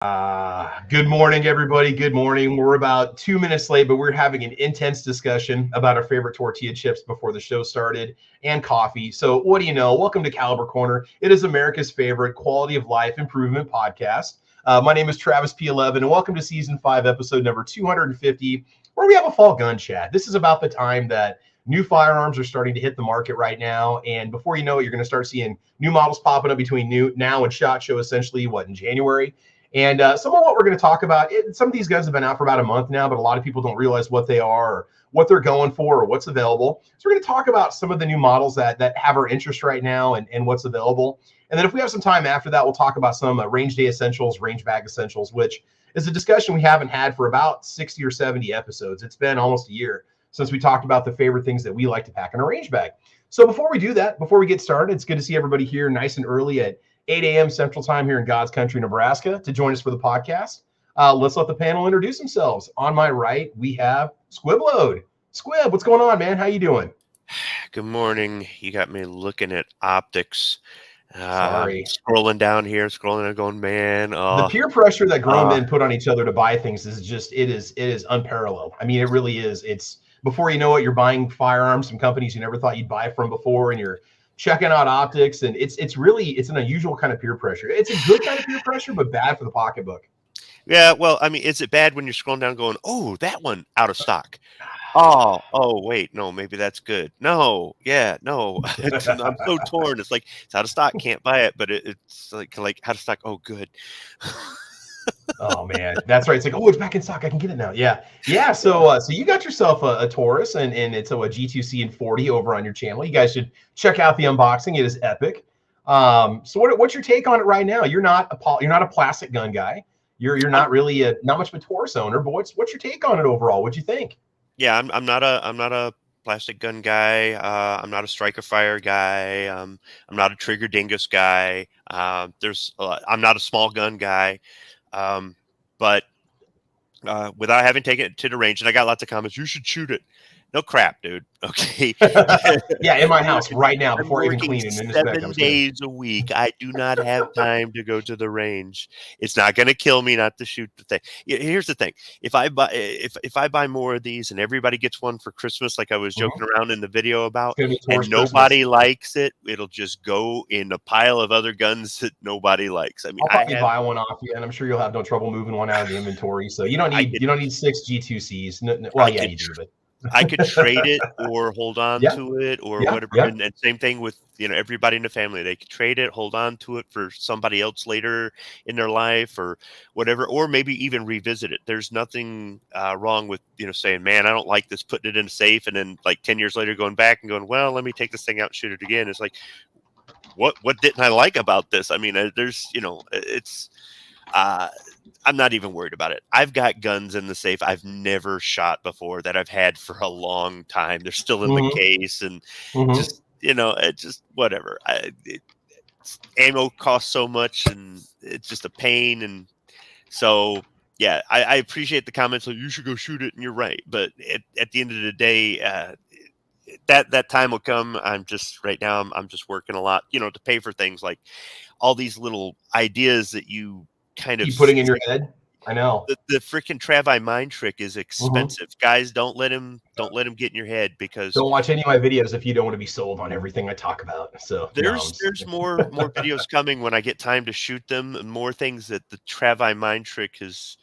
Good morning, everybody. Good morning. We're about 2 minutes late, but we're having an intense discussion about our favorite tortilla chips before the show started and coffee. So what do you know? Welcome to Caliber Corner. It is America's favorite quality of life improvement podcast. My name is Travis P11, and welcome to season 5, episode number 250, where we have a fall gun chat. This is about the time that new firearms are starting to hit the market right now. And before you know it, you're going to start seeing new models popping up between now and SHOT Show, essentially, in January. And some of what we're going to talk about, some of these guns have been out for about a month now, but a lot of people don't realize what they are or what they're going for or what's available. So we're going to talk about some of the new models that have our interest right now and what's available. And then if we have some time after that, we'll talk about some range day essentials, range bag essentials, which is a discussion we haven't had for about 60 or 70 episodes. It's been almost a year since we talked about the favorite things that we like to pack in a range bag. So before we do that, before we get started, it's good to see everybody here nice and early at 8 a.m. Central Time here in God's country, Nebraska, to join us for the podcast. Let's let the panel introduce themselves. On my right, we have Squibload. Squib, what's going on, man? How you doing? Good morning. You got me looking at optics. Sorry. Scrolling down here, scrolling and going, man. The peer pressure that grown men put on each other to buy things is just, it is unparalleled. I mean, it really is. It's before you know it, you're buying firearms from companies you never thought you'd buy from before, and you're checking out optics, and it's an unusual kind of peer pressure. It's a good kind of peer pressure, but bad for the pocketbook. Yeah, well, I mean, is it bad when you're scrolling down going, oh, that one out of stock? Oh, wait, no, maybe that's good. No, yeah, no. I'm so torn. It's like, it's out of stock, can't buy it, but it's like out of stock. Oh, good. Oh man, that's right. It's like, oh, it's back in stock. I can get it now. Yeah. So you got yourself a Taurus, and it's a G2C and 40 over on your channel. You guys should check out the unboxing. It is epic. So what's your take on it right now? You're not a plastic gun guy. You're not really not much of a Taurus owner, but what's your take on it overall? What'd you think? Yeah, I'm not a plastic gun guy. I'm not a striker fire guy. I'm not a trigger dingus guy. I'm not a small gun guy. But without having taken it to the range, and I got lots of comments, you should shoot it. No crap, dude. Okay. Yeah, in my house right now before even cleaning. 7 days a week. I do not have time to go to the range. It's not going to kill me not to shoot the thing. Here's the thing: if I buy more of these, and everybody gets one for Christmas, like I was joking around in the video about, and nobody likes it, it'll just go in a pile of other guns that nobody likes. I mean, I'll probably buy one off you, and I'm sure you'll have no trouble moving one out of the inventory. So you don't need 6 G2Cs. No, well, yeah, you do, but. I could trade it or hold on to it or whatever. Yeah. And same thing with, everybody in the family. They could trade it, hold on to it for somebody else later in their life or whatever, or maybe even revisit it. There's nothing wrong with, saying, man, I don't like this, putting it in a safe. And then like 10 years later going back and going, well, let me take this thing out and shoot it again. It's like, what didn't I like about this? I mean, there's, it's, I'm not even worried about it. I've got guns in the safe I've never shot before that I've had for a long time. They're still in the case, and just it's just whatever. Ammo costs so much, and it's just a pain. And so, yeah, I appreciate the comments. Like, you should go shoot it, and you're right. But at the end of the day, that time will come. I'm just right now. I'm just working a lot, to pay for things like all these little ideas that you kind of keep putting in your head. I know the freaking Travi mind trick is expensive. Guys, don't let him get in your head, because don't watch any of my videos if you don't want to be sold on everything I talk about. So there's more videos coming when I get time to shoot them, and more things that the Travi mind trick is.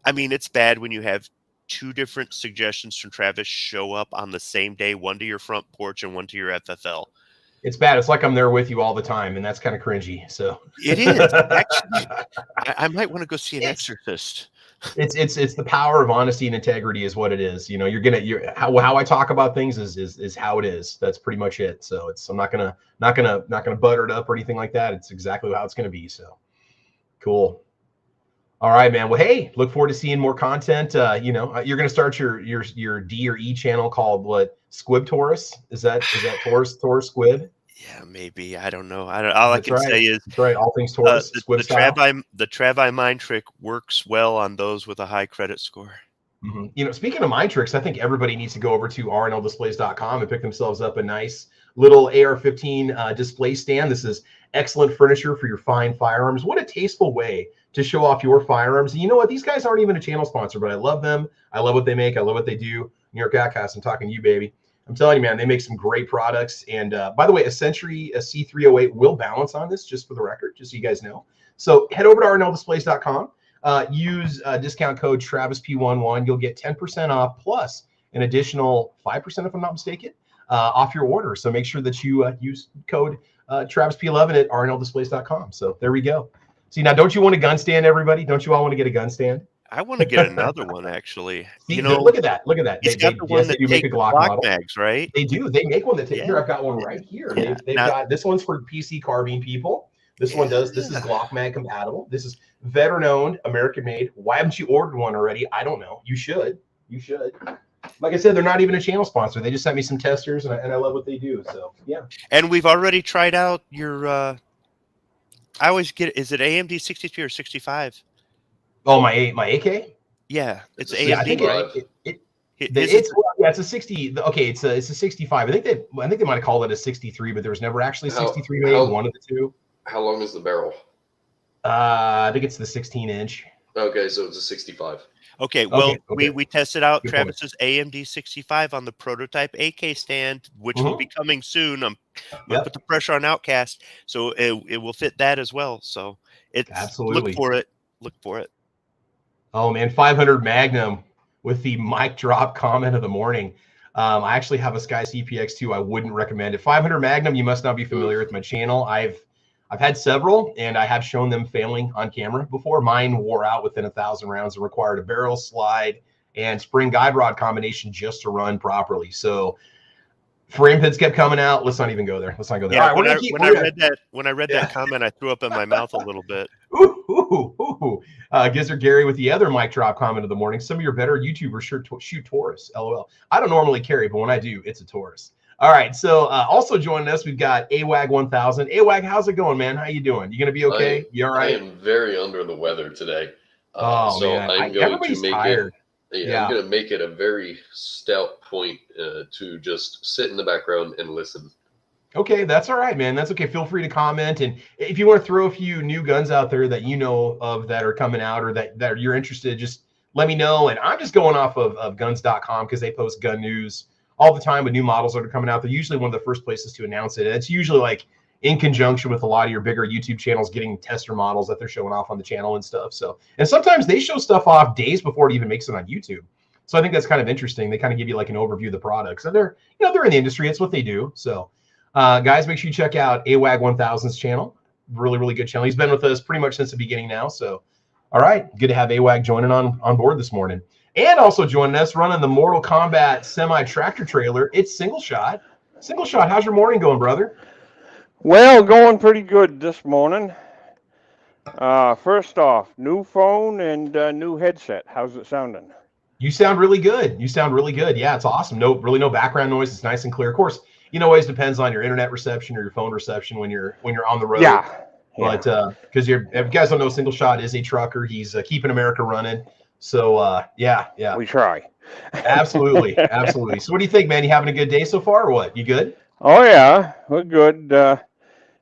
I mean, it's bad when you have 2 different suggestions from Travis show up on the same day, one to your front porch and one to your FFL. It's bad. It's like I'm there with you all the time, and that's kind of cringy. So it is. Actually, I might want to go see an exorcist. It's the power of honesty and integrity is what it is. How I talk about things is how it is. That's pretty much it. So I'm not gonna butter it up or anything like that. It's exactly how it's gonna be. So cool. All right, man. Well, hey, look forward to seeing more content. You're gonna start your D or E channel called what? Squib Taurus? Is that Taurus Squib? Yeah, maybe. I don't know. All I can say is that's right. All things Taurus. The Travi mind trick works well on those with a high credit score. Speaking of mind tricks, I think everybody needs to go over to rnldisplays.com and pick themselves up a nice little AR-15 display stand. This is excellent furniture for your fine firearms. What a tasteful way to show off your firearms. And you know what? These guys aren't even a channel sponsor, but I love them. I love what they make. I love what they do. New York Outcast, I'm talking to you, baby. I'm telling you, man, they make some great products. And by the way, a Century, a C308 will balance on this, just for the record, just so you guys know. So head over to rnldisplays.com. Use discount code TravisP11. You'll get 10% off plus an additional 5%, if I'm not mistaken, off your order. So make sure that you use code TravisP11 at rnldisplays.com. So there we go. See, now, don't you want a gun stand, everybody? Don't you all want to get a gun stand? I want to get another one, actually. See, you know, look at that. Look at that. It's got the one that make a Glock model. Mags, right? They do. They make one that takes. Here, I've got one right here. Yeah. They've got this one's for PC carbine people. This one does. This is Glock mag compatible. This is veteran owned, American made. Why haven't you ordered one already? I don't know. You should. You should. Like I said, they're not even a channel sponsor. They just sent me some testers, and I love what they do. So yeah. And we've already tried out your. I always get. Is it AMD 63 or 65? Oh, my AK. Yeah, it's AMD. Yeah, I think it's a 60. Okay, it's a 65. I think they might have called it a 63, but there was never actually 63 made. One of the two. How long is the barrel? I think it's the 16-inch. Okay, so it's a 65. Okay, well, we tested out Travis's AMD 65 on the prototype AK stand, which will be coming soon. I'm gonna put the pressure on Outcast, so it will fit that as well. So absolutely look for it. Oh man, 500 Magnum with the mic drop comment of the morning. I actually have a Sky CPX2. I wouldn't recommend it. 500 Magnum, you must not be familiar with my channel. I've had several, and I have shown them failing on camera before. Mine wore out within 1,000 rounds and required a barrel, slide, and spring guide rod combination just to run properly. So frame pins kept coming out. Let's not even go there. Let's not go there. Yeah, when I read that comment, I threw up in my mouth a little bit. Gizzard Gary with the other mic drop comment of the morning. Some of your better YouTubers shoot Taurus. LOL. I don't normally carry, but when I do, it's a Taurus. All right. So also joining us, we've got AWAG 1000. AWAG, how's it going, man? How you doing? You gonna be okay? You all right? I am very under the weather today. So man. I'm going to make tired. I'm going to make it a very stout point to just sit in the background and listen. Okay, that's all right, man. That's okay. Feel free to comment. And if you want to throw a few new guns out there that you know of that are coming out or that you're interested, just let me know. And I'm just going off of guns.com because they post gun news all the time with new models that are coming out. They're usually one of the first places to announce it. And it's usually like in conjunction with a lot of your bigger YouTube channels getting tester models that they're showing off on the channel and stuff. So, and sometimes they show stuff off days before it even makes it on YouTube. So I think that's kind of interesting. They kind of give you like an overview of the products. And they're in the industry. It's what they do. So guys, make sure you check out AWAG 1000's channel. Really, really good channel. He's been with us pretty much since the beginning now. So, all right, good to have AWAG joining on board this morning. And also joining us, running the Mortal Kombat semi-tractor trailer, it's Single Shot. Single Shot, how's your morning going, brother? Well, going pretty good this morning. First off, new phone and new headset. How's it sounding? You sound really good. You sound really good. Yeah, it's awesome. No background noise. It's nice and clear. Of course, it always depends on your internet reception or your phone reception when you're on the road. Yeah. But because if you guys don't know, Single Shot is a trucker. He's keeping America running. So yeah. We try. Absolutely. So what do you think, man? You having a good day so far or what? You good? Oh yeah, we're good.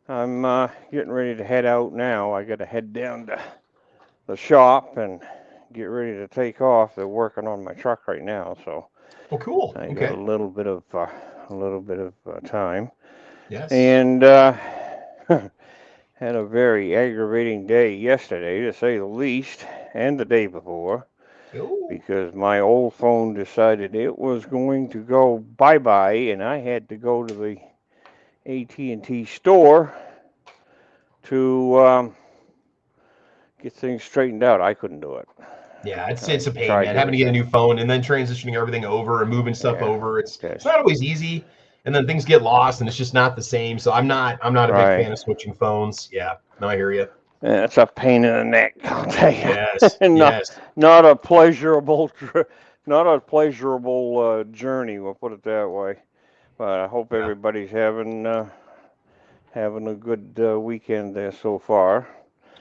I'm getting ready to head out now. I got to head down to the shop and get ready to take off. They're working on my truck right now, so. Oh, cool. I got a little bit of time. Yes. And had a very aggravating day yesterday, to say the least, and the day before. Ooh. Because my old phone decided it was going to go bye-bye, and I had to go to the AT&T store to get things straightened out. I couldn't do it. Yeah, it's a pain, man. Having to get a new phone and then transitioning everything over and moving stuff over. It's not always easy, and then things get lost, and it's just not the same. So I'm not a big fan of switching phones. Yeah, no, I hear you. Yeah, it's a pain in the neck, I'll tell you. Yes, not a pleasurable journey. We'll put it that way. But I hope everybody's having a good weekend there so far.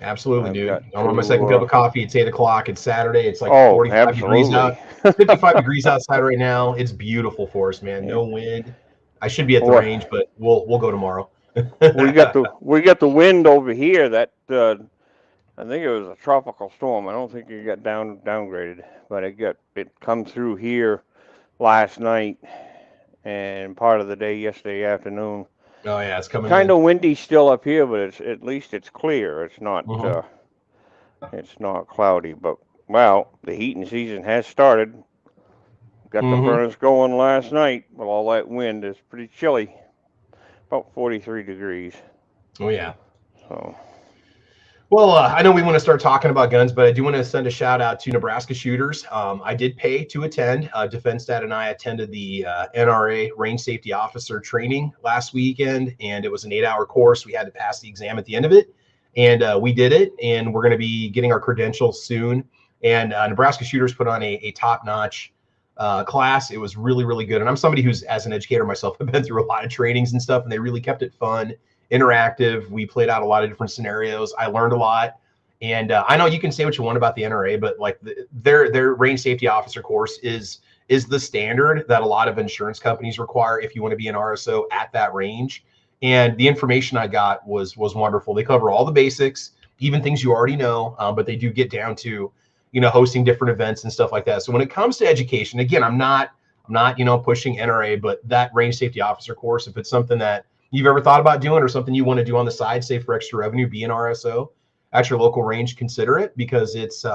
Absolutely, dude. I'm on my second cup of coffee. It's 8 o'clock. It's Saturday. It's like 45 degrees out. 55 degrees outside right now. It's beautiful for us, man. No wind. I should be at the range, but we'll go tomorrow. we got the wind over here that I think it was a tropical storm. I don't think it got downgraded, but it come through here last night and part of the day yesterday afternoon. Oh yeah, it's coming. Kind of windy still up here, but at least it's clear. It's not it's not cloudy. But well, the heating season has started. Got the furnace going last night with all that wind. It's pretty chilly. About 43 degrees. Oh yeah. So. Well, I know we want to start talking about guns, but I do want to send a shout out to Nebraska shooters. I did pay to attend. Defense Dad and I attended the NRA Range Safety Officer training last weekend, and it was an 8-hour course. We had to pass the exam at the end of it, and we did it, and we're going to be getting our credentials soon. And Nebraska shooters put on a top-notch class. It was really, really good. And I'm somebody who's, as an educator myself, I've been through a lot of trainings and stuff, and they really kept it fun, interactive. We played out a lot of different scenarios. I learned a lot. And I know you can say what you want about the NRA, but like their range safety officer course is the standard that a lot of insurance companies require if you want to be an RSO at that range. And the information I got was wonderful. They cover all the basics, even things you already know, but they do get down to, hosting different events and stuff like that. So when it comes to education, again, I'm not, pushing NRA, but that range safety officer course, if it's something that you've ever thought about doing or something you want to do on the side, say for extra revenue, be an RSO at your local range, consider it, because it's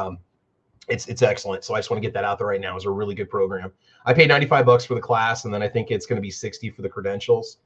excellent. So I just want to get that out there right now. It's a really good program. I paid $95 for the class, and then I think it's going to be $60 for the credentials.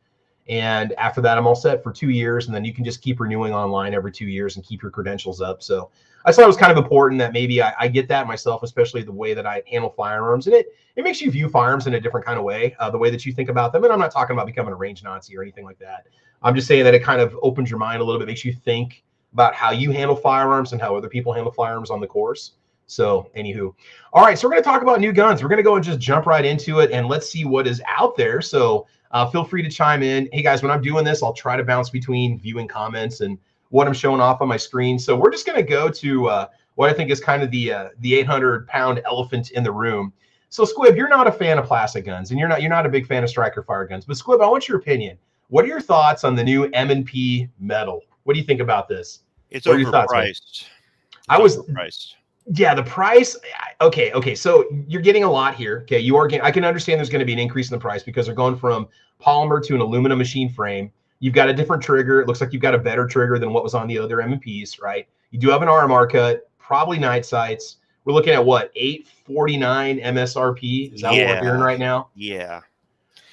And after that, I'm all set for 2 years, and then you can just keep renewing online every 2 years and keep your credentials up. So I thought it was kind of important that maybe I get that myself, especially the way that I handle firearms. And it makes you view firearms in a different kind of way, the way that you think about them. And I'm not talking about becoming a range Nazi or anything like that. I'm just saying that it kind of opens your mind a little bit, makes you think about how you handle firearms and how other people handle firearms on the course. So anywho, all right, so we're going to talk about new guns. We're going to go and just jump right into it, and let's see what is out there. So feel free to chime in. Hey guys, when I'm doing this, I'll try to bounce between viewing comments and what I'm showing off on my screen. So we're just going to go to what I think is kind of the 800-pound elephant in the room. So Squib, you're not a fan of plastic guns, and you're not a big fan of striker fire guns. But Squib, I want your opinion. What are your thoughts on the new M&P metal? What do you think about this? It's overpriced. Yeah, the price. Okay. So you're getting a lot here. Okay, you are getting. I can understand there's going to be an increase in the price because they're going from polymer to an aluminum machine frame. You've got a different trigger. It looks like you've got a better trigger than what was on the other M&Ps, right? You do have an RMR cut, probably night sights. We're looking at what, $849 MSRP? Is that what we're hearing right now? Yeah.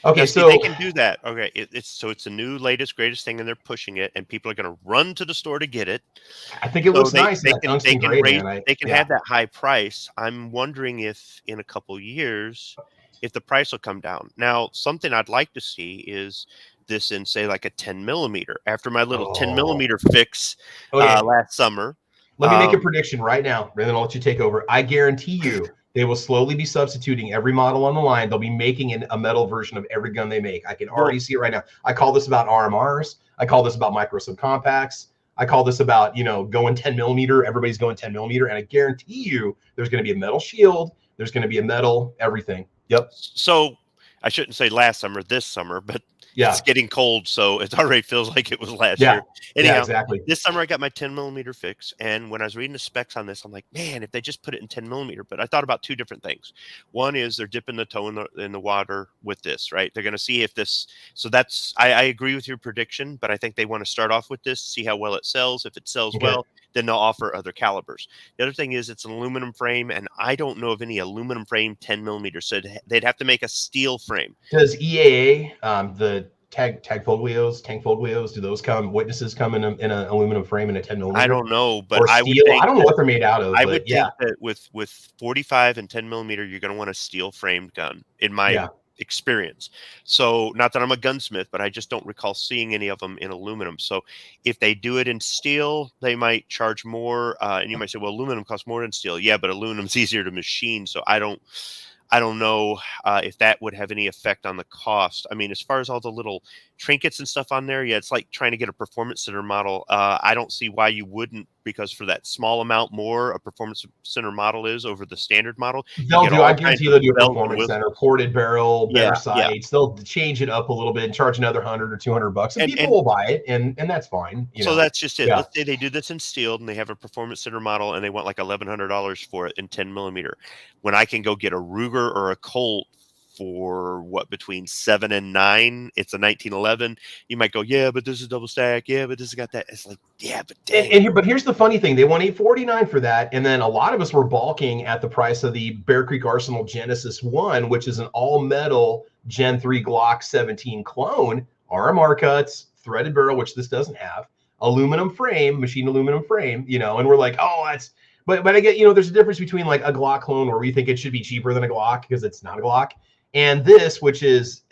Okay, now, so they can do that. Okay, it's a new, latest, greatest thing, and they're pushing it, and people are going to run to the store to get it. I think it looks nice. They can have that high price. I'm wondering if in a couple years, if the price will come down. Now, something I'd like to see is this in, say, like a 10 millimeter. After my little 10 millimeter fix last summer. Let me make a prediction right now, and then I'll let you take over. I guarantee you they will slowly be substituting every model on the line. They'll be making a metal version of every gun they make. I can already see it right now. I call this about RMRs. I call this about micro subcompacts. I call this about, going 10 millimeter. Everybody's going 10 millimeter. And I guarantee you there's going to be a metal shield. There's going to be a metal everything. Yep. So I shouldn't say last summer, this summer, but it's getting cold, so it already feels like it was last year. Anyhow, exactly. This summer I got my 10 millimeter fix, and when I was reading the specs on this, I'm like, man, if they just put it in 10 millimeter. But I thought about two different things. One is they're dipping the toe in the water with this, right? They're going to see if this. So that's I agree with your prediction, but I think they want to start off with this, see how well it sells. If it sells well, then they'll offer other calibers. The other thing is it's an aluminum frame, and I don't know of any aluminum frame 10 millimeters. So they'd have to make a steel frame. Does EAA, the Tank Foglios, do those witnesses come in an aluminum frame in a 10 millimeter? I don't know, but I don't know what they're made out of. I would think that with 45 and 10 millimeter, you're going to want a steel framed gun in my experience. So not that I'm a gunsmith, but I just don't recall seeing any of them in aluminum. So if they do it in steel, they might charge more. And you might say, well, aluminum costs more than steel. Yeah, but aluminum's easier to machine. So I don't know if that would have any effect on the cost. I mean, as far as all the little trinkets and stuff on there, yeah, it's like trying to get a performance center model. I don't see why you wouldn't, because for that small amount more a performance center model is over the standard model, they'll do. I guarantee they'll do a performance center, ported barrel, better sights. They'll change it up a little bit and charge another $100 or $200, and people will buy it, and that's fine. So that's just it. Let's say they do this in steel and they have a performance center model and they want like $1,100 for it in 10 millimeter. When I can go get a Ruger or a Colt for what, between 7 and 9, it's a 1911. You might go, yeah, but this is double stack. Yeah, but this has got that. It's like, yeah, but dang. But here's the funny thing: they want $849 for that, and then a lot of us were balking at the price of the Bear Creek Arsenal Genesis 1, which is an all-metal Gen 3 Glock 17 clone, RMR cuts, threaded barrel, which this doesn't have, aluminum frame, machined aluminum frame, and we're like, oh, that's. But I get, there's a difference between like a Glock clone where we think it should be cheaper than a Glock because it's not a Glock, and this, which is,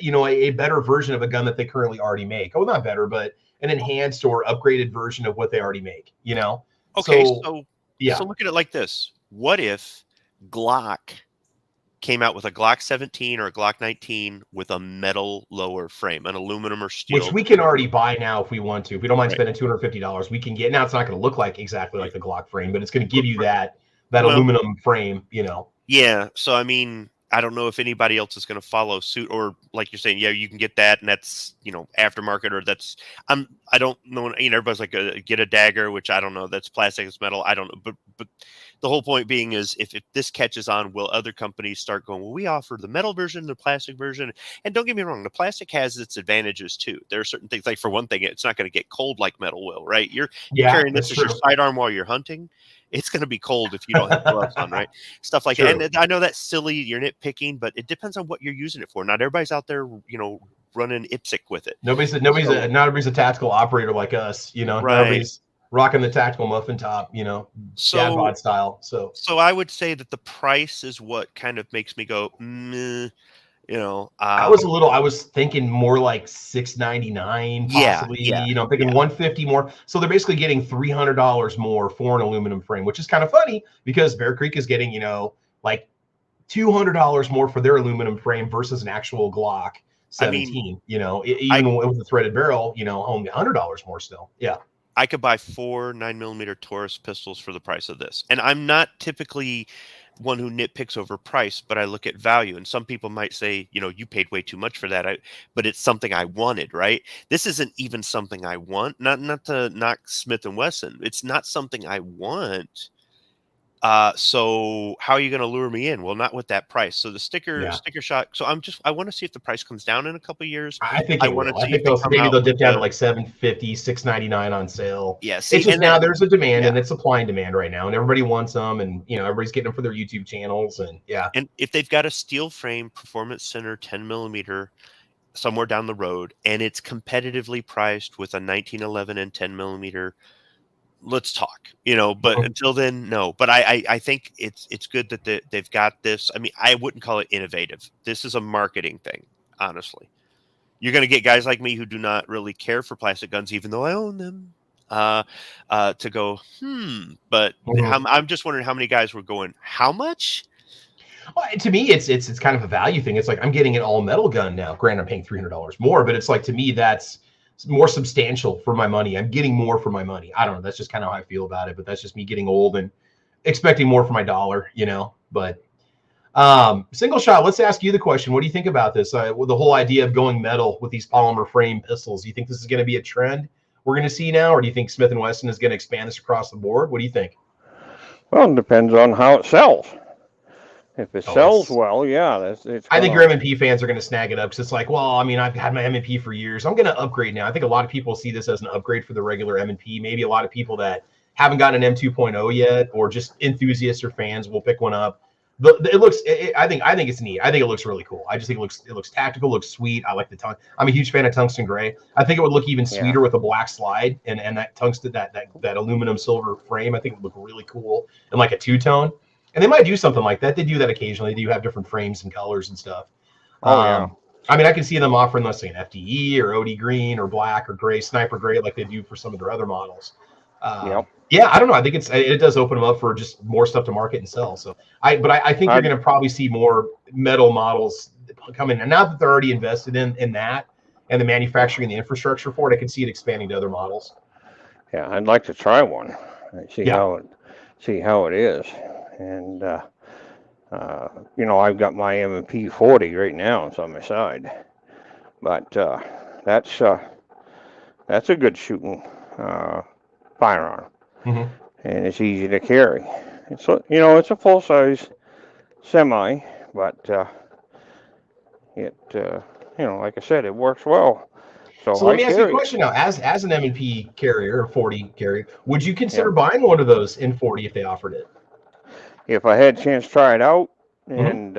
a better version of a gun that they currently already make. Oh, not better, but an enhanced or upgraded version of what they already make, Okay, so look at it like this. What if Glock came out with a Glock 17 or a Glock 19 with a metal lower frame, an aluminum or steel? Which we can already buy now if we want to. If we don't mind spending $250, we can get. Now, it's not going to look like exactly like the Glock frame, but it's going to give you that aluminum frame, Yeah, so I mean, I don't know if anybody else is going to follow suit, or like you're saying, yeah, you can get that, and that's aftermarket, or that's I don't know. Everybody's like, get a dagger, which I don't know. That's plastic, it's metal. I don't know, but the whole point being is, if this catches on, will other companies start going, well, we offer the metal version, the plastic version, and don't get me wrong, the plastic has its advantages too. There are certain things, like for one thing, it's not going to get cold like metal will, right? You're carrying this as your sidearm while you're hunting. It's going to be cold if you don't have gloves on, right? Stuff like that. And I know that's silly, you're nitpicking, but it depends on what you're using it for. Not everybody's out there, running IPSC with it. Not everybody's a tactical operator like us, Right. Nobody's rocking the tactical muffin top, dad bod style. So I would say that the price is what kind of makes me go, I was thinking more like $699 possibly, I'm thinking $150 more. So they're basically getting $300 more for an aluminum frame, which is kind of funny because Bear Creek is getting, like $200 more for their aluminum frame versus an actual Glock 17, even with the threaded barrel, only $100 more still. Yeah. I could buy 4 9mm Taurus pistols for the price of this. And I'm not typically one who nitpicks over price, but I look at value. And some people might say, you paid way too much for that. But it's something I wanted, right? This isn't even something I want. Not to knock Smith & Wesson. It's not something I want. So how are you going to lure me in? Well, not with that price. So the sticker shock. So I want to see if the price comes down in a couple of years. I think they'll dip down to like $750, $699 on sale. Yeah. See, it's just now there's a demand and it's supply and demand right now, and everybody wants them, and everybody's getting them for their YouTube channels, and And if they've got a steel frame performance center 10mm somewhere down the road, and it's competitively priced with a 1911 and 10mm, let's talk, but until then, no. But I think it's good that they've got this. I mean, I wouldn't call it innovative. This is a marketing thing, honestly. You're going to get guys like me who do not really care for plastic guns, even though I own them, to go, but I'm just wondering how many guys were going, how much? Well, to me, it's kind of a value thing. It's like, I'm getting an all metal gun now. Granted, I'm paying $300 more, but it's like, to me, that's more substantial for my money. I'm getting more for my money. I don't know. That's just kind of how I feel about it, but that's just me getting old and expecting more for my dollar, but single shot, let's ask you the question. What do you think about this? With the whole idea of going metal with these polymer frame pistols, do you think this is going to be a trend we're going to see now? Or do you think Smith & Wesson is going to expand this across the board? What do you think? Well, it depends on how it sells. If it sells well, I think your M&P fans are going to snag it up, because it's like, well, I mean, I've had my M&P for years. I'm going to upgrade now. I think a lot of people see this as an upgrade for the regular M&P. Maybe a lot of people that haven't gotten an M2.0 yet, or just enthusiasts or fans, will pick one up. I think it's neat. I think it looks really cool. I just think it looks tactical, looks sweet. I like the tongue. I'm a huge fan of tungsten gray. I think it would look even sweeter with a black slide and that tungsten, that aluminum silver frame. I think it would look really cool, and like a two-tone. And they might do something like that. They do that occasionally. They do have different frames and colors and stuff. I mean, I can see them offering, let's say, an FDE or OD green or black or gray, sniper gray, like they do for some of their other models. Yeah, I don't know. I think it does open them up for just more stuff to market and sell. So I think you're going to probably see more metal models coming. And now that they're already invested in that, and the manufacturing and the infrastructure for it, I can see it expanding to other models. Yeah, I'd like to try one and see how it is. And I've got my M&P 40 right now. It's on my side, but that's a good shooting firearm, and it's easy to carry. It's it's a full size semi, but like I said, it works well. So let me ask you a question now. As an M&P carrier or 40 carrier, would you consider buying one of those in 40 if they offered it? If I had a chance to try it out and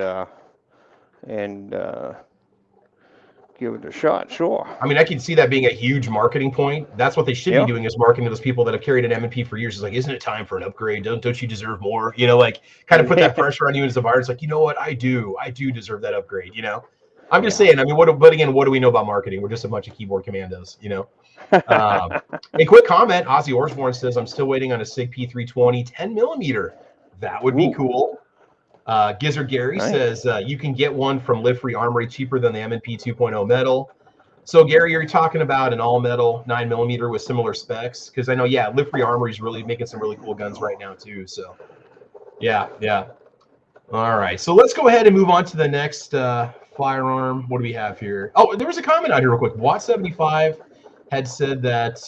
give it a shot, sure. I mean, I can see that being a huge marketing point. That's what they should be doing, is marketing to those people that have carried an M&P for years. It's like, isn't it time for an upgrade? Don't you deserve more? Like kind of put that pressure on you as a buyer. It's like, you know what? I do deserve that upgrade. I'm just saying. I mean, but again, what do we know about marketing? We're just a bunch of keyboard commandos. A quick comment. Ozzy Osbourne says, I'm still waiting on a SIG P320 10mm. That would be cool. Gizzard Gary says you can get one from Live Free Armory cheaper than the M&P 2.0 metal. So Gary, you're talking about an all metal 9mm with similar specs? Because I know, Live Free Armory is really making some really cool guns right now too. So yeah. All right, so let's go ahead and move on to the next firearm. What do we have here? Oh, there was a comment out here real quick. Watt75 had said that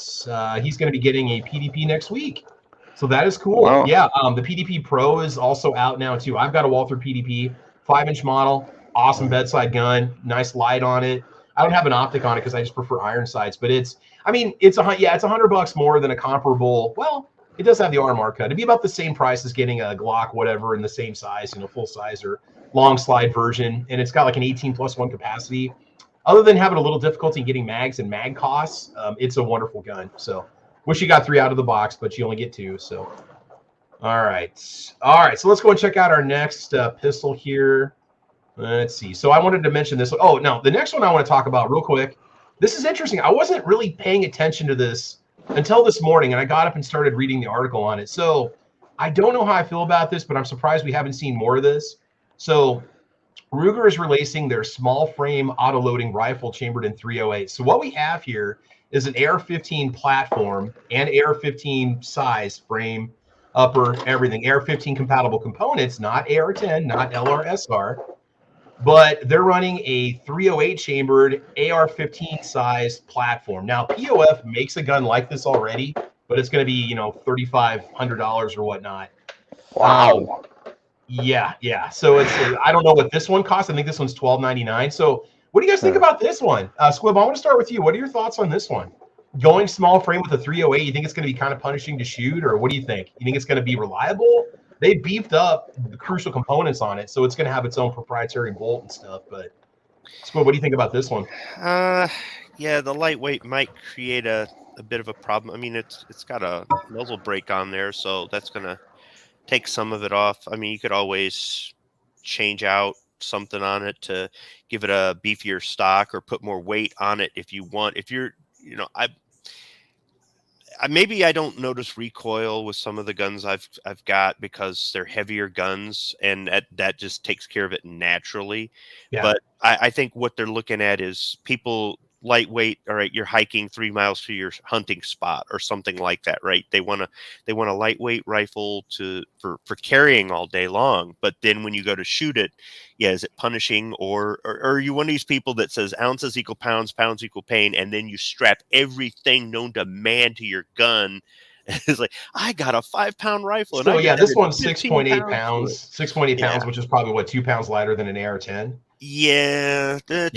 he's going to be getting a PDP next week. So that is cool. Wow. Yeah, the PDP Pro is also out now too. I've got a Walther PDP, 5-inch model, awesome bedside gun, nice light on it. I don't have an optic on it because I just prefer iron sights, but it's $100 more than a comparable. Well, it does have the RMR cut. It'd be about the same price as getting a Glock, whatever, in the same size, full size or long slide version, and it's got like an 18+1 capacity. Other than having a little difficulty in getting mags and mag costs, it's a wonderful gun. So. Wish you got 3 out of the box, but you only get 2. So, all right. So let's go and check out our next pistol here. Let's see. So I wanted to mention this. Oh, no, the next one I want to talk about real quick. This is interesting. I wasn't really paying attention to this until this morning, and I got up and started reading the article on it. So I don't know how I feel about this, but I'm surprised we haven't seen more of this. So Ruger is releasing their small frame auto-loading rifle chambered in .308. So what we have here is an AR-15 platform and AR-15 size frame, upper, everything. AR-15 compatible components, not AR-10, not LRSR, but they're running a .308 chambered AR-15 size platform. Now, POF makes a gun like this already, but it's going to be, $3,500 or whatnot. Wow. Yeah. So it's I don't know what this one costs. I think this one's $12.99. So what do you guys think about this one? Squib, I want to start with you. What are your thoughts on this one? Going small frame with a .308, you think it's going to be kind of punishing to shoot, or what do you think? You think it's going to be reliable? They beefed up the crucial components on it, so it's going to have its own proprietary bolt and stuff. But Squib, what do you think about this one? The lightweight might create a bit of a problem. I mean, it's got a muzzle brake on there, so that's going to take some of it off. I mean, you could always change out something on it to give it a beefier stock or put more weight on it if you want. If you're, maybe I don't notice recoil with some of the guns I've got because they're heavier guns, and that just takes care of it naturally. Yeah. But I think what they're looking at is people lightweight. All right, you're hiking 3 miles to your hunting spot or something like that, right? They want a lightweight rifle for carrying all day long. But then when you go to shoot it, is it punishing, or are you one of these people that says ounces equal pounds, pounds equal pain, and then you strap everything known to man to your gun? It's like, I got a 5-pound rifle. So this one's 6.8 pounds. 6.8 pounds, which is probably 2 pounds lighter than an AR-10. Yeah, two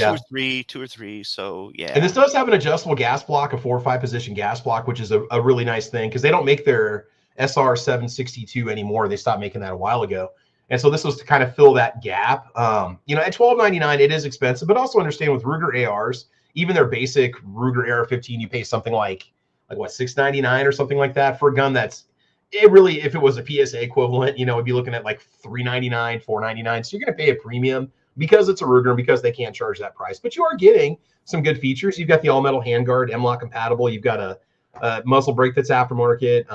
or three. So yeah. And this does have an adjustable gas block, a 4 or 5 position gas block, which is a really nice thing because they don't make their SR 762 anymore. They stopped making that a while ago. And so this was to kind of fill that gap. At $12.99, it is expensive, but also understand with Ruger ARs, even their basic Ruger AR-15, you pay something like $6.99 or something like that for a gun that's really, if it was a PSA equivalent, it'd be looking at like $3.99, $4.99. So you're going to pay a premium because it's a Ruger and because they can't charge that price. But you are getting some good features. You've got the all-metal handguard, M-LOK compatible. You've got a muzzle brake that's aftermarket.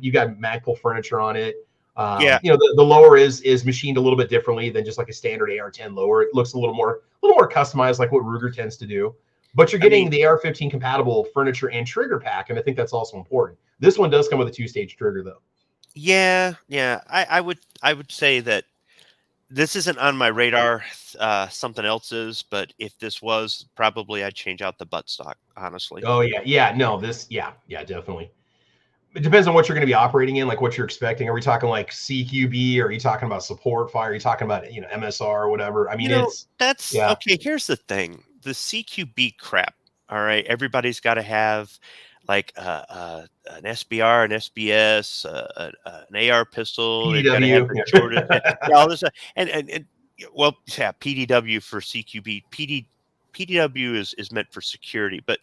You got Magpul furniture on it. The lower is machined a little bit differently than just like a standard AR-10 lower. It looks a little more customized, like what Ruger tends to do. But you're getting the AR-15 compatible furniture and trigger pack, and I think that's also important. This one does come with a 2-stage trigger, though. Yeah. I would say that this isn't on my radar. Something else is, but if this was, probably I'd change out the buttstock, honestly. Oh yeah. No, definitely. It depends on what you're going to be operating in, like what you're expecting. Are we talking like CQB? Or are you talking about support fire? Are you talking about MSR or whatever? I mean, okay. Here's the thing: the CQB crap. All right, everybody's got to have like an SBR, an SBS, an AR pistol. They've got to have the shortest, all this, and PDW for CQB. PDW is meant for security, but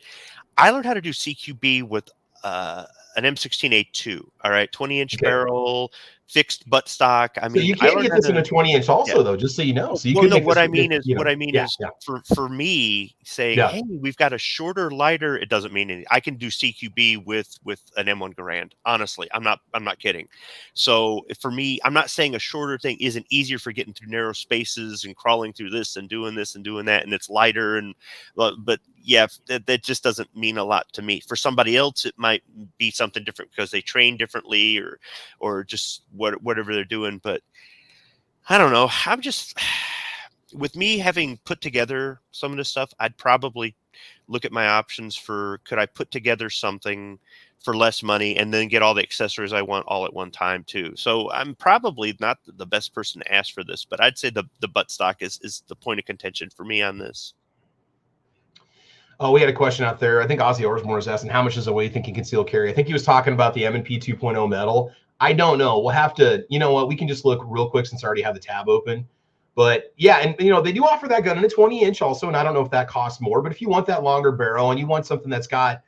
I learned how to do CQB with an M16A2. All right, 20-inch barrel, fixed buttstock. I mean, so you can't get this in a 20-inch also, though. Just so you know. So you can. What I mean is, for me saying, hey, we've got a shorter, lighter. It doesn't mean anything. I can do CQB with an M1 Garand. Honestly, I'm not kidding. So for me, I'm not saying a shorter thing isn't easier for getting through narrow spaces and crawling through this and doing that, and it's lighter but yeah, that just doesn't mean a lot to me. For somebody else, it might be something different because they train differently or just whatever they're doing. But I don't know. I'm just, with me having put together some of this stuff, I'd probably look at my options for, could I put together something for less money and then get all the accessories I want all at one time too. So I'm probably not the best person to ask for this, but I'd say the buttstock is the point of contention for me on this. Oh, we had a question out there. I think Ozzy Orsmore was asking, how much is a weight thinking concealed carry? I think he was talking about the M&P 2.0 metal. I don't know. We'll have to, we can just look real quick since I already have the tab open. But yeah, and they do offer that gun in a 20-inch also, and I don't know if that costs more. But if you want that longer barrel and you want something that's got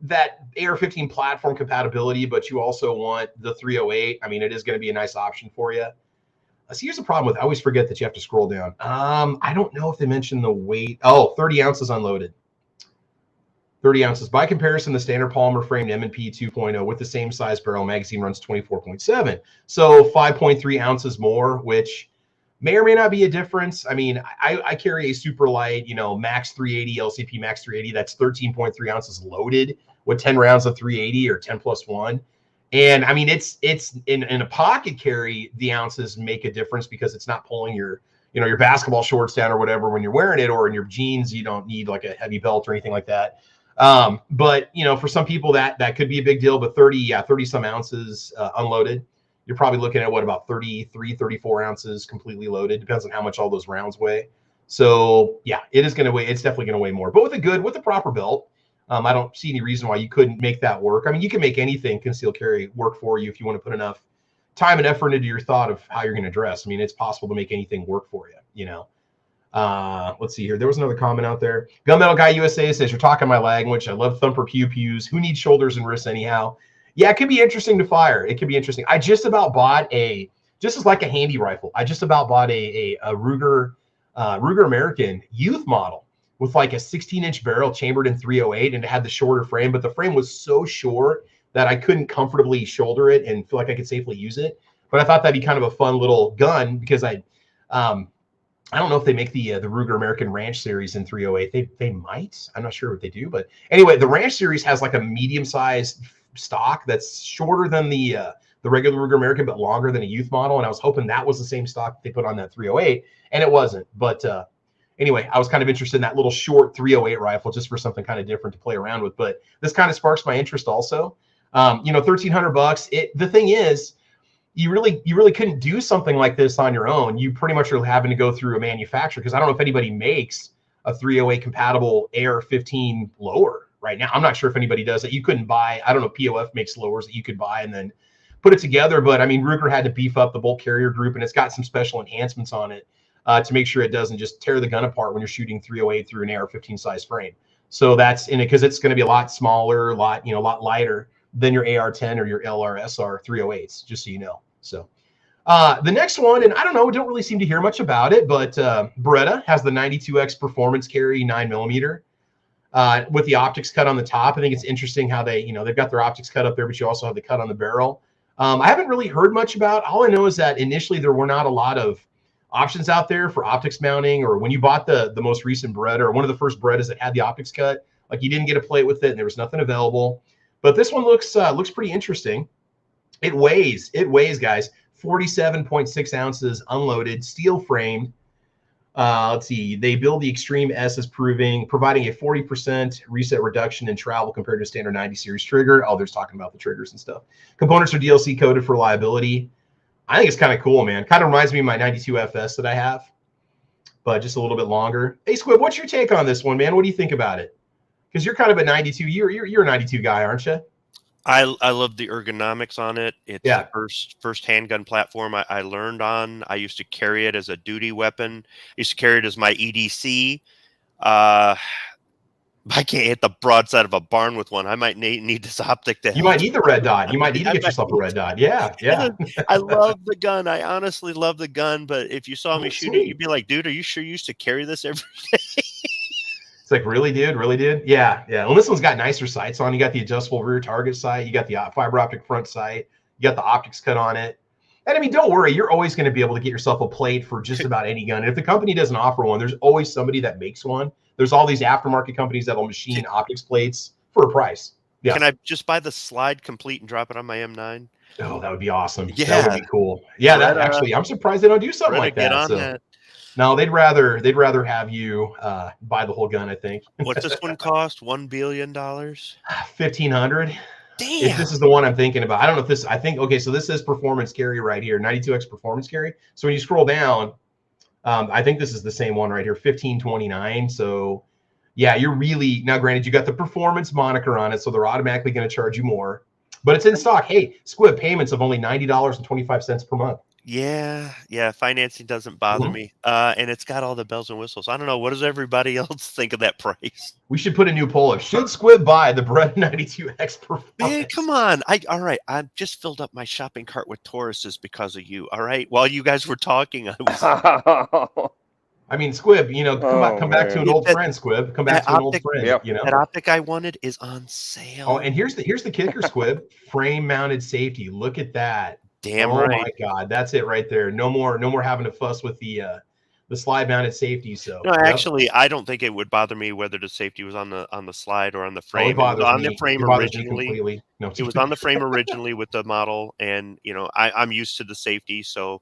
that AR-15 platform compatibility, but you also want the 308, I mean, it is going to be a nice option for you. So here's the problem with, I always forget that you have to scroll down. I don't know if they mentioned the weight. Oh, 30 ounces unloaded. 30 ounces. By comparison, the standard polymer framed M&P 2.0 with the same size barrel magazine runs 24.7. So 5.3 ounces more, which may or may not be a difference. I mean, I carry a super light, max 380, LCP max 380. That's 13.3 ounces loaded with 10 rounds of 380 or 10 plus 1. And I mean, it's in a pocket carry, the ounces make a difference because it's not pulling your basketball shorts down or whatever when you're wearing it, or in your jeans, you don't need like a heavy belt or anything like that. But for some people that could be a big deal, but 30 some ounces unloaded, you're probably looking at about 33, 34 ounces completely loaded. Depends on how much all those rounds weigh. So yeah, it's definitely going to weigh more, but with a proper belt, I don't see any reason why you couldn't make that work. I mean, you can make anything concealed carry work for you if you want to put enough time and effort into your thought of how you're going to dress. I mean, it's possible to make anything work for you, Let's see here. There was another comment out there. Gunmetal Guy USA says, you're talking my language. I love thumper pew-pews. Who needs shoulders and wrists anyhow? Yeah, it could be interesting to fire. It could be interesting. I just about bought just as like a handy rifle, I just about bought a Ruger American youth model with like a 16-inch barrel chambered in 308, and it had the shorter frame, but the frame was so short that I couldn't comfortably shoulder it and feel like I could safely use it. But I thought that'd be kind of a fun little gun because I don't know if they make the Ruger American Ranch series in 308. They might. I'm not sure what they do, but anyway, the Ranch series has like a medium-sized stock that's shorter than the regular Ruger American, but longer than a youth model. And I was hoping that was the same stock they put on that 308, and it wasn't. But anyway, I was kind of interested in that little short 308 rifle just for something kind of different to play around with. But this kind of sparks my interest also. $1,300. The thing is, you really couldn't do something like this on your own. You pretty much are having to go through a manufacturer, because I don't know if anybody makes a 308 compatible AR-15 lower right now. I'm not sure if anybody does it. You couldn't buy, I don't know, POF makes lowers that you could buy and then put it together. But I mean, Ruger had to beef up the bolt carrier group, and it's got some special enhancements on it to make sure it doesn't just tear the gun apart when you're shooting 308 through an AR-15 size frame. So that's in it, because it's going to be a lot smaller, a lot lighter than your AR-10 or your LRSR 308s, just so you know. So the next one, and I don't know, we don't really seem to hear much about it, but Beretta has the 92X performance carry 9mm with the optics cut on the top. I think it's interesting how they've got their optics cut up there, but you also have the cut on the barrel. I haven't really heard much about. All I know is that initially there were not a lot of options out there for optics mounting, or when you bought the most recent Beretta or one of the first Berettas that had the optics cut, like you didn't get to play with it and there was nothing available. But this one looks pretty interesting. It weighs, guys, 47.6 ounces unloaded, steel framed. Let's see. They build the Extreme S as providing a 40% reset reduction in travel compared to standard 90 series trigger. Oh, there's talking about the triggers and stuff. Components are DLC coded for reliability. I think it's kind of cool, man. Kind of reminds me of my 92 FS that I have, but just a little bit longer. Hey, Squib, what's your take on this one, man? What do you think about it? Because you're kind of a 92. You're a 92 guy, aren't you? I love the ergonomics on it. It's the first handgun platform I learned on. I used to carry it as a duty weapon. I used to carry it as my EDC. I can't hit the broadside of a barn with one. I might need this optic to help. You might need the red dot. You might need to get yourself a red dot. Yeah. I love the gun. I honestly love the gun. But if you saw me shoot it, you'd be like, dude, are you sure you used to carry this every day? It's like, really, dude? Really, dude? Yeah. Well, this one's got nicer sights on. You got the adjustable rear target sight. You got the fiber optic front sight. You got the optics cut on it. And I mean, don't worry. You're always going to be able to get yourself a plate for just about any gun. And if the company doesn't offer one, there's always somebody that makes one. There's all these aftermarket companies that will machine optics plates for a price. Yeah. Can I just buy the slide complete and drop it on my M9? Oh, that would be awesome. Yeah. That would be cool. Yeah, that actually, I'm surprised they don't do something like that. Get on that. No, they'd rather have you buy the whole gun, I think. What's this one cost? $1 billion? $1,500. Damn. If this is the one I'm thinking about. I don't know if this, I think, okay, so this is performance carry right here, 92X performance carry. So when you scroll down, I think this is the same one right here, 1529. So yeah, you're really, now granted, you got the performance moniker on it, so they're automatically going to charge you more. But it's in stock. Hey, Squib, payments of only $90.25 per month. Yeah, financing doesn't bother me. And it's got all the bells and whistles. I don't know, what does everybody else think of that price? We should put a new poll up. Should Squib buy the Beretta 92X performance? Man, come on. All right, I just filled up my shopping cart with Tauruses because of you. All right, while you guys were talking, I was I mean, Squib, come back to an old friend, Squib. Come back to an old friend. Yep. That optic I wanted is on sale. Oh, and here's the kicker, Squib. Frame mounted safety. Look at that. Damn right. Oh my God, that's it right there. No more having to fuss with the slide mounted safety. So no, actually, I don't think it would bother me whether the safety was on the slide or on the frame. It was on the frame originally. No, it was on the frame originally with the model, and I'm used to the safety, so.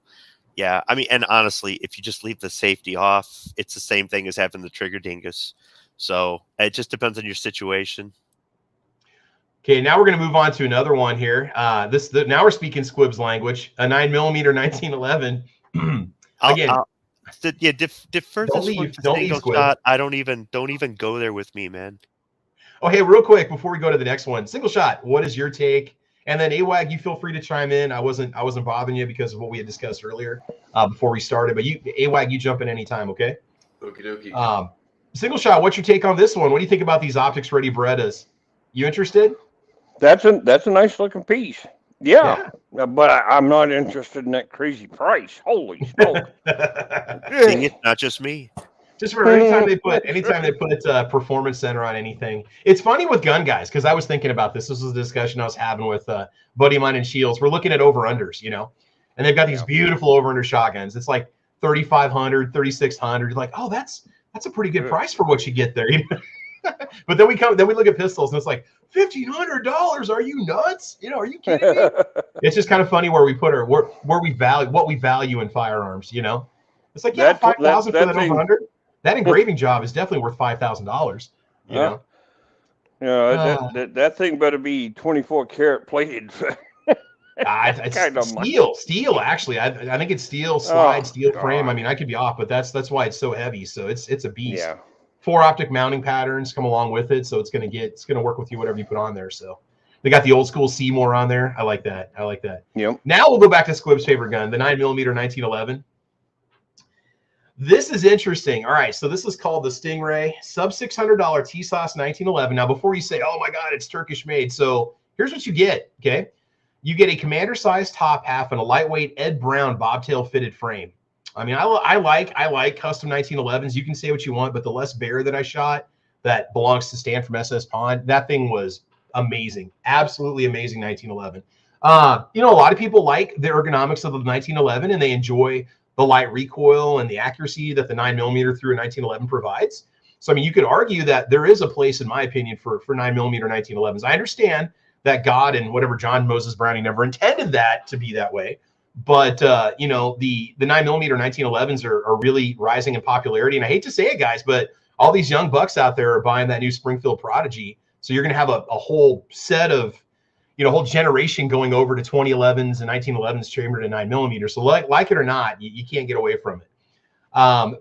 Yeah, I mean, and honestly, if you just leave the safety off, it's the same thing as having the trigger dingus. So it just depends on your situation. Okay, now we're going to move on to another one here. Now we're speaking Squib's language. A 9mm 1911. Again, defer this one to single shot. I don't even go there with me, man. Oh, hey, real quick before we go to the next one, single shot. What is your take? And then AWAG, you feel free to chime in. I wasn't bothering you because of what we had discussed earlier before we started. But AWAG, you jump in anytime, okay? Okie dokie. Single shot. What's your take on this one? What do you think about these optics ready Berettas? You interested? That's a nice looking piece. Yeah. But I'm not interested in that crazy price. Holy smoke! It's not just me. Just for anytime they put Performance Center on anything. It's funny with gun guys, because I was thinking about this. This was a discussion I was having with a buddy of mine in Shields. We're looking at over-unders, and they've got these beautiful over-under shotguns. It's like 3,500, 3,600. You're like, oh, that's a pretty good price for what you get there. But then we look at pistols, and it's like $1,500. Are you nuts? Are you kidding me? It's just kind of funny where we put what we value in firearms. It's like 5,000 for that over-under. That engraving job is definitely worth $5,000. That thing better be 24 karat plated. It's steel. Actually, I think it's steel slide, steel frame. I mean, I could be off, but that's why it's so heavy. So it's a beast. Yeah. 4 optic mounting patterns come along with it, so it's gonna work with you whatever you put on there. So they got the old school Seymour on there. I like that. Yep. Now we'll go back to Squib's favorite gun, the 9mm 1911. This is interesting. All right, so this is called the Stingray, sub $600 Tisas 1911. Now, before you say, "Oh my God, it's Turkish made," so here's what you get. Okay, you get a commander-sized top half and a lightweight Ed Brown bobtail fitted frame. I mean, I like custom 1911s. You can say what you want, but the Les Bear that I shot that belongs to Stan from SS Pond, that thing was amazing, absolutely amazing 1911. A lot of people like the ergonomics of the 1911, and they enjoy the light recoil and the accuracy that the 9mm through a 1911 provides. So, I mean, you could argue that there is a place, in my opinion, for 9mm 1911s. I understand that God and whatever John Moses Browning never intended that to be that way. But, you know, the 9mm 1911s are really rising in popularity. And I hate to say it, guys, but all these young bucks out there are buying that new Springfield Prodigy. So you're going to have a whole set of, you know, whole generation going over to 2011s and 1911s chambered in 9mm. So like it or not, you can't get away from it.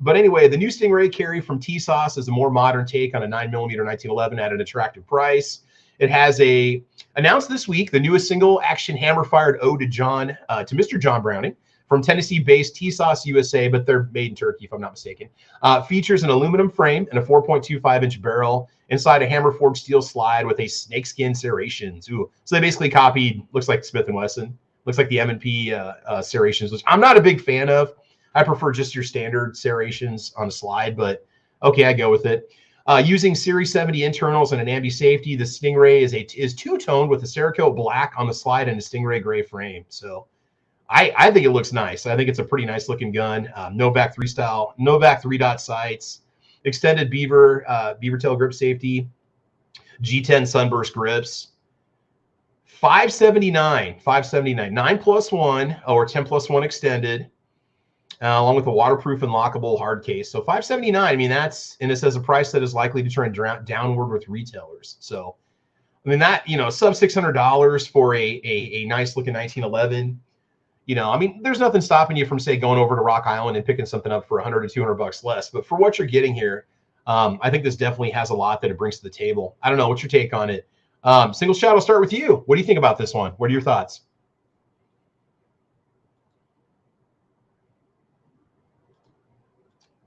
But anyway, the new Stingray carry from Tisas is a more modern take on a 9mm 1911 at an attractive price. It has announced this week the newest single action hammer fired ode to Mr. John Browning from Tennessee-based Tisas, USA, but they're made in Turkey, if I'm not mistaken. Features an aluminum frame and a 4.25-inch barrel inside a hammer forged steel slide with a snakeskin serrations. Ooh, so they basically copied, looks like Smith & Wesson, looks like the M&P serrations, which I'm not a big fan of. I prefer just your standard serrations on a slide, but okay, I go with it. Using Series 70 internals and an ambi safety, the Stingray is two-toned with a Cerakote black on the slide and a Stingray gray frame. So I think it looks nice. I think it's a pretty nice looking gun. Novak 3-dot sights, extended beaver tail grip safety, G10 sunburst grips. $579, 9+1 or 10+1 extended. Along with a waterproof and lockable hard case. So $579, I mean, and it says a price that is likely to trend downward with retailers. So, I mean, that, you know, sub $600 for a nice looking 1911, you know, I mean, there's nothing stopping you from, say, going over to Rock Island and picking something up for 100 to 200 bucks less. But for what you're getting here, I think this definitely has a lot that it brings to the table. I don't know. What's your take on it? Single Shot, I'll start with you. What do you think about this one? What are your thoughts?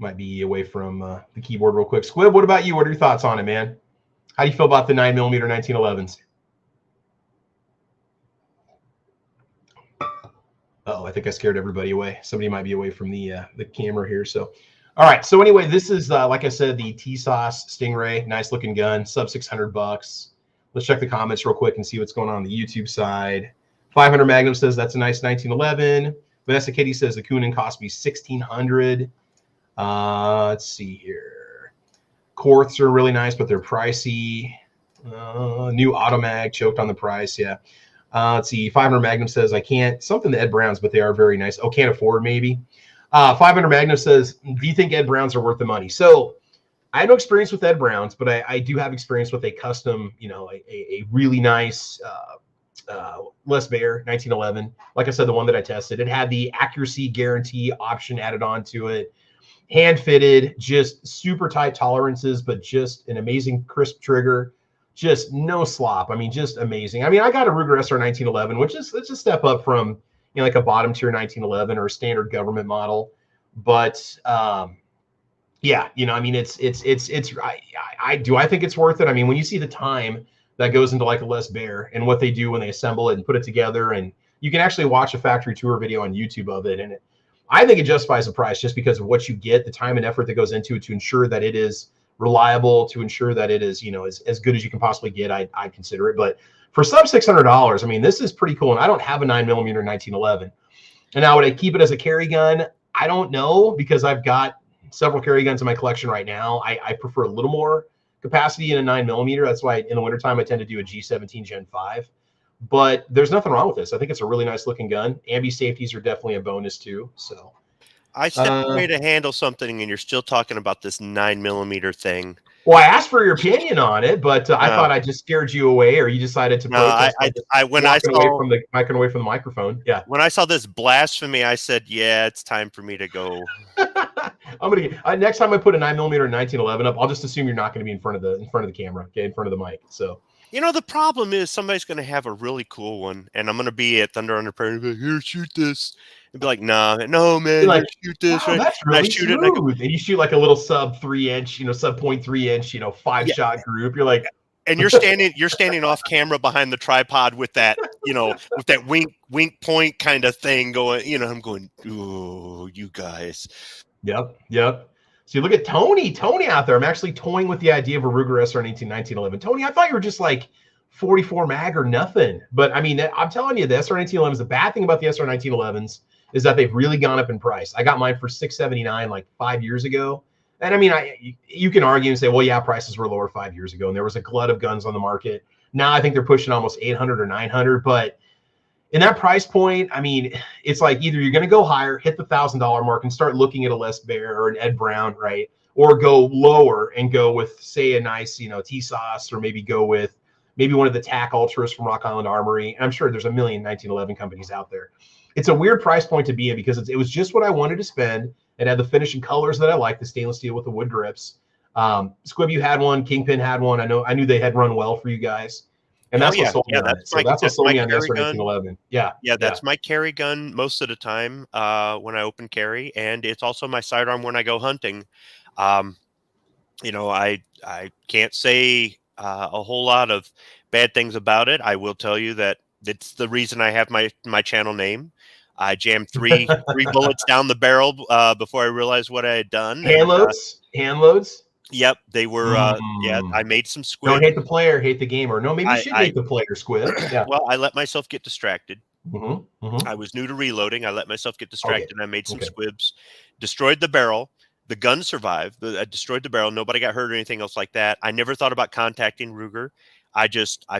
Might be away from the keyboard real quick. Squib, what about you? What are your thoughts on it, man? How do you feel about the 9mm 1911s? Uh-oh, I think I scared everybody away. Somebody might be away from the camera here. So, all right. So anyway, this is, like I said, the Tisas Stingray. Nice looking gun, sub $600. Let's check the comments real quick and see what's going on the YouTube side. 500 Magnum says that's a nice 1911. Vanessa Kitty says the Kunin cost me $1,600. Let's see here. Quartz are really nice, but they're pricey. New Automag choked on the price. Yeah. Let's see. 500 Magnum says I can't. Something to Ed Brown's, but they are very nice. Oh, can't afford maybe. 500 Magnum says, do you think Ed Brown's are worth the money? So I have no experience with Ed Brown's, but I do have experience with a custom, you know, a really nice Les Baer 1911. Like I said, the one that I tested, it had the accuracy guarantee option added onto it. Hand fitted, just super tight tolerances, but just an amazing crisp trigger, just no slop. I mean, just amazing. I mean, I got a Ruger SR 1911, which is, it's a step up from, you know, like a bottom tier 1911 or a standard government model. But yeah, you know, I mean, I think it's worth it. I mean, when you see the time that goes into like a Les Baer and what they do when they assemble it and put it together, and you can actually watch a factory tour video on YouTube of it, and I think it justifies the price just because of what you get, the time and effort that goes into it to ensure that it is reliable, to ensure that it is, you know, as good as you can possibly get. I consider it. But for sub $600, I mean, this is pretty cool. And I don't have a 9mm 1911. And now would I keep it as a carry gun? I don't know, because I've got several carry guns in my collection right now. I prefer a little more capacity in a 9mm. That's why in the wintertime I tend to do a G17 Gen 5. But there's nothing wrong with this. I think it's a really nice looking gun. Ambi safeties are definitely a bonus too. So I stepped away to handle something, and you're still talking about this 9mm thing. Well, I asked for your opinion on it, but I thought I just scared you away, or you decided to. No, when I saw away from the microphone. Yeah. When I saw this blasphemy, I said, "Yeah, it's time for me to go." I'm gonna next time I put a 9mm 1911 up, I'll just assume you're not going to be in front of the camera, okay, in front of the mic. So. You know, the problem is somebody's going to have a really cool one, and I'm going to be at Thunder Under Prairie and be like, here, shoot this. And be like, no, man, like, shoot this. Wow, right? That's really and I shoot smooth. it. And you shoot like a little sub 3-inch, you know, sub 0.3-inch, you know, 5-shot group. You're like, and you're standing off camera behind the tripod with that, you know, with that wink point kind of thing going, you know, I'm going, ooh, you guys. Yep. So you look at Tony out there. I'm actually toying with the idea of a Ruger SR 1911. Tony, I thought you were just like 44 mag or nothing. But I mean, I'm telling you, the SR 1911s, the bad thing about the SR 1911s is that they've really gone up in price. I got mine for $679 like 5 years ago. And I mean, you can argue and say, well, yeah, prices were lower 5 years ago, and there was a glut of guns on the market. Now I think they're pushing almost 800 or 900, but in that price point, I mean, it's like either you're going to go higher, hit the $1,000 mark, and start looking at a Les Bear or an Ed Brown, right? Or go lower and go with, say, a nice, Tisas, or maybe go with maybe one of the TAC Ultras from Rock Island Armory. And I'm sure there's a million 1911 companies out there. It's a weird price point to be in because it was just what I wanted to spend. It had the finishing colors that I like, the stainless steel with the wood grips. Squib, you had one. Kingpin had one. I knew they had run well for you guys. And that's what sold me on it. So that's what sold me on SR 1911. Yeah. Yeah, that's my carry gun most of the time when I open carry. And it's also my sidearm when I go hunting. I can't say a whole lot of bad things about it. I will tell you that it's the reason I have my channel name. I jammed three bullets down the barrel before I realized what I had done. Hand loads. Yep, they were. Yeah, I made some squib. Don't hate the player, hate the gamer. No, maybe you should hate the player, Squib. Yeah. Well, I let myself get distracted. Mm-hmm. I was new to reloading. I let myself get distracted. And I made some squibs, destroyed the barrel. The gun survived. I destroyed the barrel. Nobody got hurt or anything else like that. I never thought about contacting Ruger. I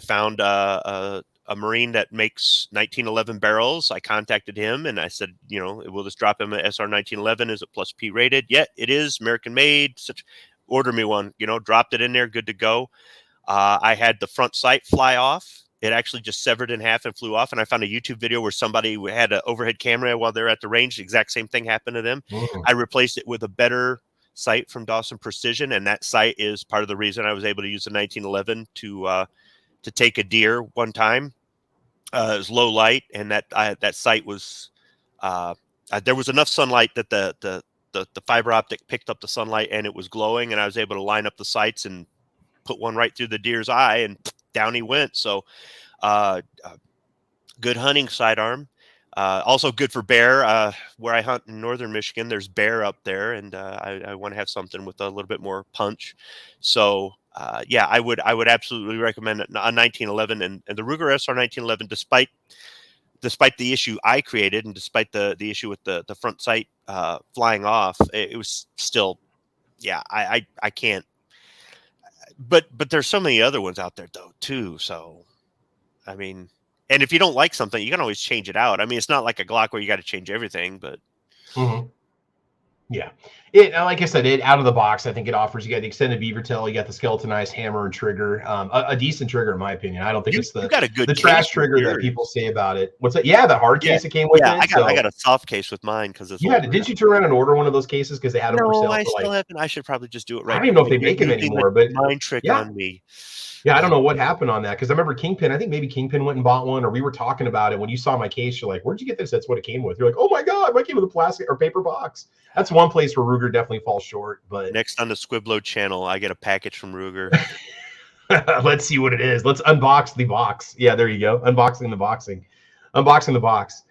found a Marine that makes 1911 barrels. I contacted him and I said, we'll just drop him an SR 1911. Is it plus P rated? Yeah, it is. American made. Order me one. Dropped it in there. Good to go. I had the front sight fly off. It actually just severed in half and flew off. And I found a YouTube video where somebody had an overhead camera while they're at the range. The exact same thing happened to them. I replaced it with a better sight from Dawson Precision, and that sight is part of the reason I was able to use the 1911 to take a deer one time. It was low light, and that sight was there was enough sunlight that the fiber optic picked up the sunlight and it was glowing, and I was able to line up the sights and put one right through the deer's eye, and down he went. So good hunting sidearm. Also good for bear. Where I hunt in northern Michigan, there's bear up there, and I want to have something with a little bit more punch. So I would absolutely recommend a 1911 and the Ruger SR 1911, despite the issue I created and despite the issue with the front sight flying off. It was still, I can't. But there's so many other ones out there though too. So, I mean, and if you don't like something, you can always change it out. I mean, it's not like a Glock where you got to change everything, but. Yeah. Like I said, out of the box, I think it offers, you got the extended beaver tail, you got the skeletonized hammer and trigger, a decent trigger in my opinion. I don't think it's the trash trigger that people say about it. What's that? Yeah, the hard case that came with it. I got a soft case with mine because it's. Yeah, didn't you turn around and order one of those cases because they had them for sale? No, I still haven't. I should probably just do it right. I don't even know if they make them anymore, but mind trick on me. Yeah, I don't know what happened on that because I remember Kingpin. I think maybe Kingpin went and bought one, or we were talking about it when you saw my case. You're like, "Where'd you get this?" That's what it came with. You're like, "Oh my god, mine came with a plastic or paper box." That's one place where Ruger definitely falls short. But next on the Squibload channel, I get a package from Ruger. Let's see what it is. Let's unbox the box. Yeah, there you go. Unboxing the box.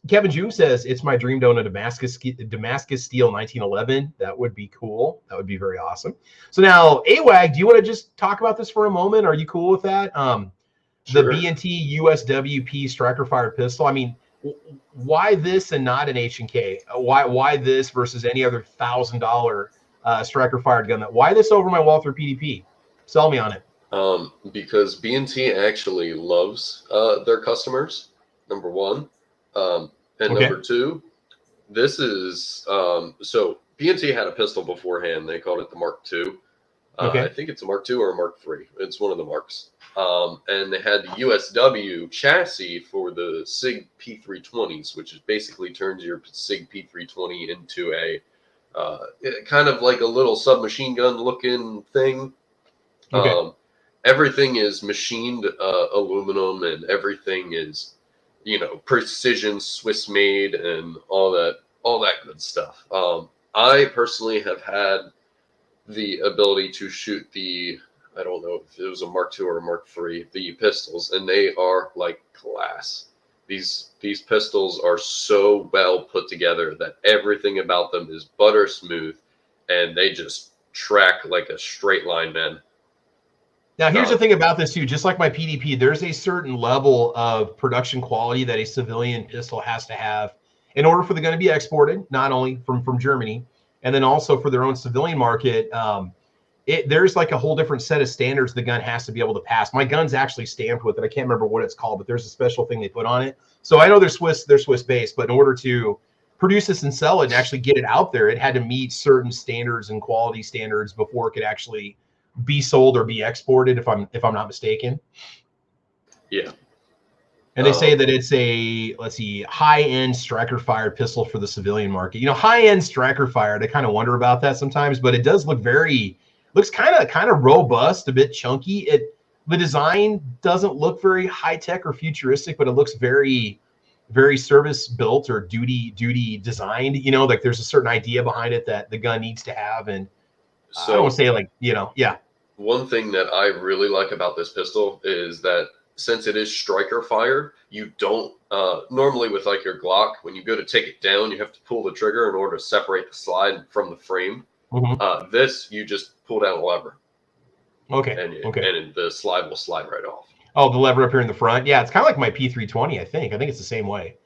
Kevin Joom says it's my dream to own a Damascus Steel 1911. That would be cool. That would be very awesome. So now, AWAG, do you want to just talk about this for a moment? Are you cool with that? Sure. The B&T USW-P striker fired pistol. I mean, why this and not an H&K? Why this versus any other $1,000 striker fired gun? Why this over my Walther PDP? Sell me on it. Because B&T actually loves their customers. Number one. Number two, this is so B&T had a pistol beforehand. They called it the Mark II. I think it's a Mark II or a Mark III. It's one of the marks. And they had the USW chassis for the SIG P320s, which is basically turns your SIG P320 into a kind of like a little submachine gun looking thing. Everything is machined aluminum, and everything is, precision Swiss made and all that good stuff. I personally have had the ability to shoot I don't know if it was a Mark II or a Mark III, the pistols, and they are like glass. These pistols are so well put together that everything about them is butter smooth, and they just track like a straight line, man. Now, here's the thing about this, too. Just like my PDP, there's a certain level of production quality that a civilian pistol has to have in order for the gun to be exported, not only from Germany, and then also for their own civilian market, there's like a whole different set of standards the gun has to be able to pass. My gun's actually stamped with it. I can't remember what it's called, but there's a special thing they put on it. So I know they're Swiss based, but in order to produce this and sell it and actually get it out there, it had to meet certain standards and quality standards before it could actually be sold or be exported, if I'm not mistaken. Yeah. And they say that it's a, let's see, high-end striker-fired pistol for the civilian market. You know, high-end striker-fired, I kind of wonder about that sometimes, but it does look looks kind of robust, a bit chunky. The design doesn't look very high-tech or futuristic, but it looks very, very service-built or duty designed. You know, like there's a certain idea behind it that the gun needs to have. And so, I don't want to say like, you know, yeah. One thing that I really like about this pistol is that since it is striker fire, you don't normally with like your Glock, when you go to take it down, you have to pull the trigger in order to separate the slide from the frame. Mm-hmm. This, you just pull down a lever. Okay. And the slide will slide right off. Oh, the lever up here in the front. Yeah, it's kind of like my P320, I think. I think it's the same way.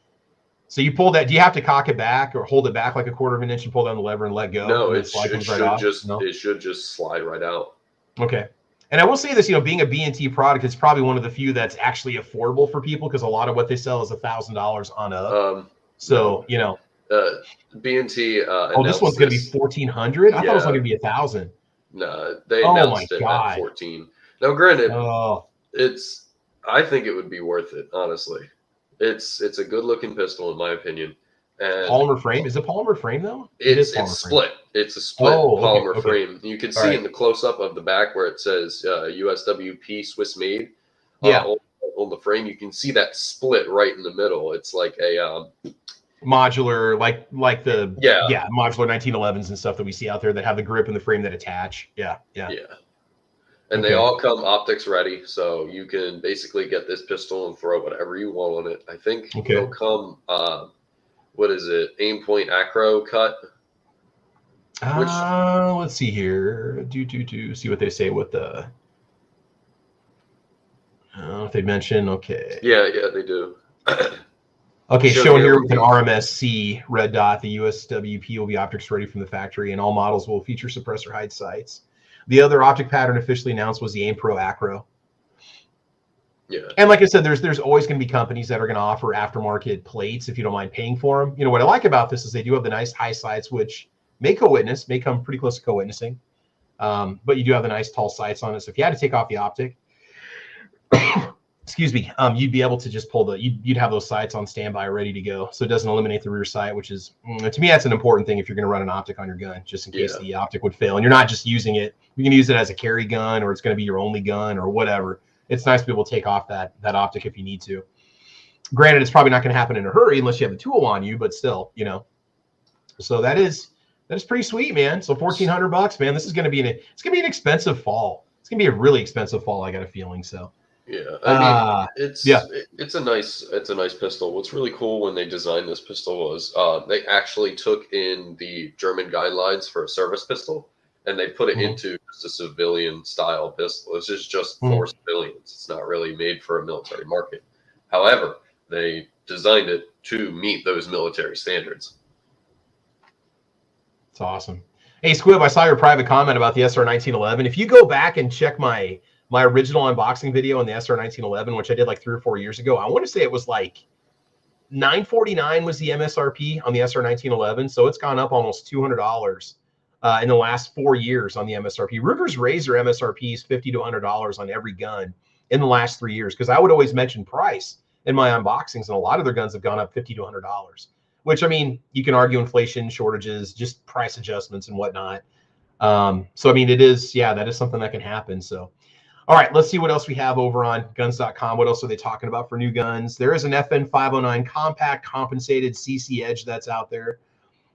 So you pull that. Do you have to cock it back or hold it back like a quarter of an inch and pull down the lever and let go? No, it should just slide right out. Okay. And I will say this, you know, being a B&T product, it's probably one of the few that's actually affordable for people because a lot of what they sell is $1,000 on up. So, you know. B&T. This one's going to be $1,400? I thought it was only going to be $1,000. No, they announced it at 14. Now, granted, I think it would be worth it, honestly. It's a good-looking pistol, in my opinion. And polymer frame? Is it polymer frame though? It's split. It's a split polymer frame. You can see in the close-up of the back where it says USW-P Swiss made. On the frame, you can see that split right in the middle. It's like a modular, like the modular 1911s and stuff that we see out there that have the grip and the frame that attach. Yeah. And they all come optics ready, so you can basically get this pistol and throw whatever you want on it. I think they'll come. What is it? Aim point acro cut. Let's see here. See what they say with the. I don't know if they mention. Okay. Yeah, they do. Okay, shown here with an RMSC red dot. The USW-P will be optics ready from the factory, and all models will feature suppressor hide sights. The other optic pattern officially announced was the Aim Pro Acro. Yeah. And like I said, there's always going to be companies that are going to offer aftermarket plates if you don't mind paying for them. You know, what I like about this is they do have the nice high sights, which may come pretty close to co-witnessing. But you do have the nice tall sights on it. So if you had to take off the optic, excuse me, you'd be able to just pull you'd have those sights on standby ready to go. So it doesn't eliminate the rear sight, which is, to me, that's an important thing if you're going to run an optic on your gun, just in case the optic would fail. And you're not just using it. You can use it as a carry gun, or it's going to be your only gun or whatever. It's nice to be able to take off that optic if you need to. Granted, it's probably not going to happen in a hurry unless you have the tool on you, but still, you know. So that is pretty sweet, man. So $1,400, man. This is going to be an expensive fall. It's going to be a really expensive fall, I got a feeling. So yeah, I mean, it's a nice pistol. What's really cool when they designed this pistol was they actually took in the German guidelines for a service pistol. And they put it into just a civilian style pistol. This is just for civilians. It's not really made for a military market. However, they designed it to meet those military standards. It's awesome. Hey, Squib, I saw your private comment about the SR 1911. If you go back and check my original unboxing video on the SR 1911, which I did like 3 or 4 years ago, I want to say it was like $949 was the MSRP on the SR 1911. So it's gone up almost $200. In the last 4 years on the MSRP. Ruger's Razor MSRP is $50 to $100 on every gun in the last 3 years, because I would always mention price in my unboxings, and a lot of their guns have gone up $50 to $100, which, I mean, you can argue inflation, shortages, just price adjustments and whatnot. So, I mean, that is something that can happen. So, all right, let's see what else we have over on guns.com. What else are they talking about for new guns? There is an FN 509 compact compensated CC Edge that's out there.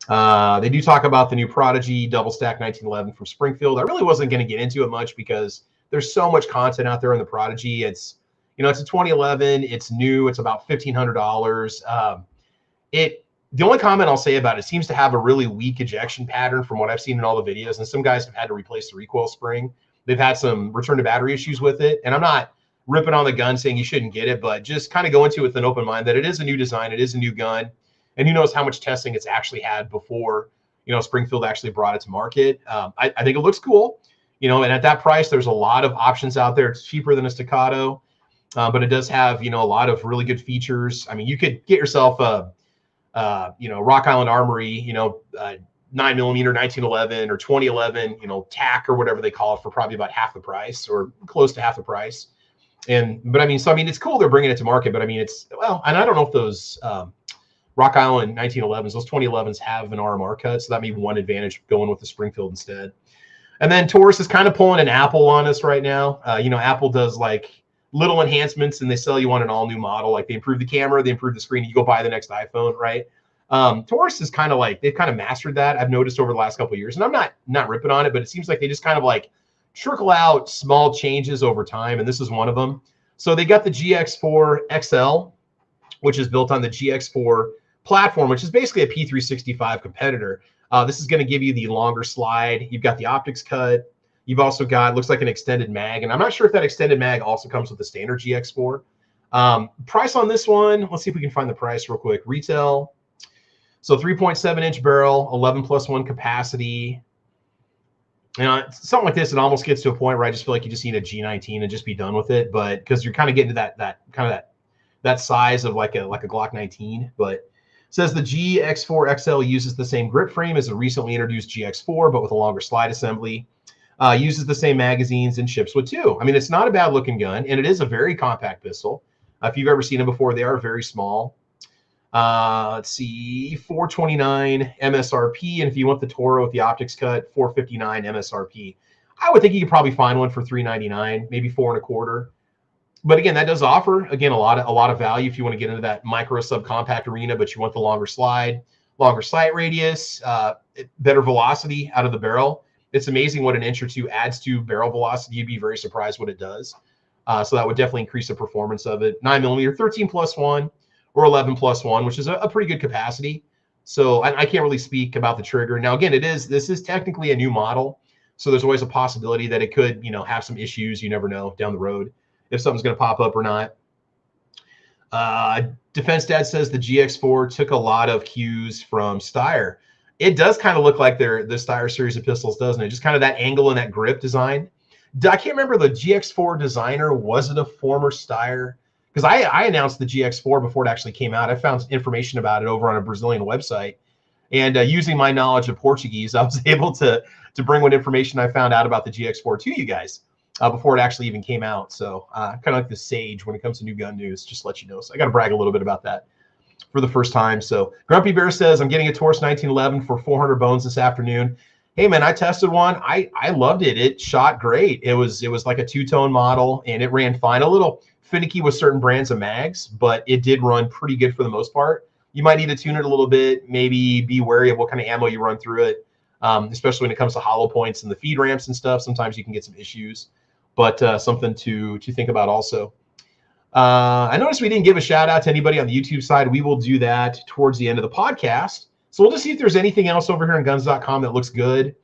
They do talk about the new Prodigy double stack 1911 from Springfield. I really wasn't going to get into it much because there's so much content out there on the Prodigy. It's a 2011. It's new. It's about $1,500. The only comment I'll say about it seems to have a really weak ejection pattern from what I've seen in all the videos. And some guys have had to replace the recoil spring. They've had some return to battery issues with it. And I'm not ripping on the gun saying you shouldn't get it, but just kind of go into it with an open mind that it is a new design. It is a new gun. and who knows how much testing it's actually had before, Springfield actually brought it to market. I think it looks cool, and at that price, there's a lot of options out there. It's cheaper than a Staccato, but it does have, a lot of really good features. I mean, you could get yourself a, Rock Island Armory, 9mm 1911 or 2011, TAC or whatever they call it, for probably about half the price or close to half the price. But I mean, it's cool they're bringing it to market, but I mean, and I don't know if those Rock Island 1911s, those 2011s have an RMR cut, so that may be one advantage going with the Springfield instead. And then Taurus is kind of pulling an Apple on us right now. Apple does like little enhancements, and they sell you on an all new model. Like they improve the camera, they improve the screen, you go buy the next iPhone, right? Taurus is kind of like, they've kind of mastered that. I've noticed over the last couple of years, and I'm not ripping on it, but it seems like they just kind of like trickle out small changes over time. And this is one of them. So they got the GX4 XL, which is built on the GX4 platform, which is basically a P365 competitor. This is going to give you the longer slide. You've got the optics cut. You've also got, looks like an extended mag. And I'm not sure if that extended mag also comes with the standard GX4. Price on this one, let's see if we can find the price real quick. Retail. So 3.7-inch barrel, 11+1 capacity. Something like this, it almost gets to a point where I just feel like you just need a G19 and just be done with it. But because you're kind of getting to that size of like a Glock 19. But it says the GX4 XL uses the same grip frame as the recently introduced GX4, but with a longer slide assembly. Uses the same magazines and ships with 2. I mean, it's not a bad looking gun, and it is a very compact pistol. If you've ever seen them before, they are very small. Let's see, $429 MSRP, and if you want the Toro with the optics cut, $459 MSRP. I would think you could probably find one for $399, maybe $425. But again, that does offer, again, a lot of value if you want to get into that micro subcompact arena, but you want the longer slide, longer sight radius, better velocity out of the barrel. It's amazing what an inch or two adds to barrel velocity. You'd be very surprised what it does. So that would definitely increase the performance of it. 9mm, 13+1 or 11+1, which is a pretty good capacity. So I can't really speak about the trigger. Now, again, this is technically a new model. So there's always a possibility that it could, have some issues. You never know down the road if something's going to pop up or not. Defense Dad says the GX4 took a lot of cues from Steyr. It does kind of look like the Steyr series of pistols, doesn't it? Just kind of that angle and that grip design. I can't remember the GX4 designer. Was it a former Steyr? Because I announced the GX4 before it actually came out. I found information about it over on a Brazilian website. And using my knowledge of Portuguese, I was able to bring what information I found out about the GX4 to you guys before it actually even came out. So kind of like the sage when it comes to new gun news, just to let you know. So I got to brag a little bit about that for the first time. So Grumpy Bear says, I'm getting a Taurus 1911 for 400 bones this afternoon. Hey man, I tested one. I loved it. It shot great. It was like a two-tone model, and it ran fine. A little finicky with certain brands of mags, but it did run pretty good for the most part. You might need to tune it a little bit. Maybe be wary of what kind of ammo you run through it, especially when it comes to hollow points and the feed ramps and stuff. Sometimes you can get some issues, but something to think about also. I noticed we didn't give a shout out to anybody on the YouTube side. We will do that towards the end of the podcast. So we'll just see if there's anything else over here on guns.com that looks good.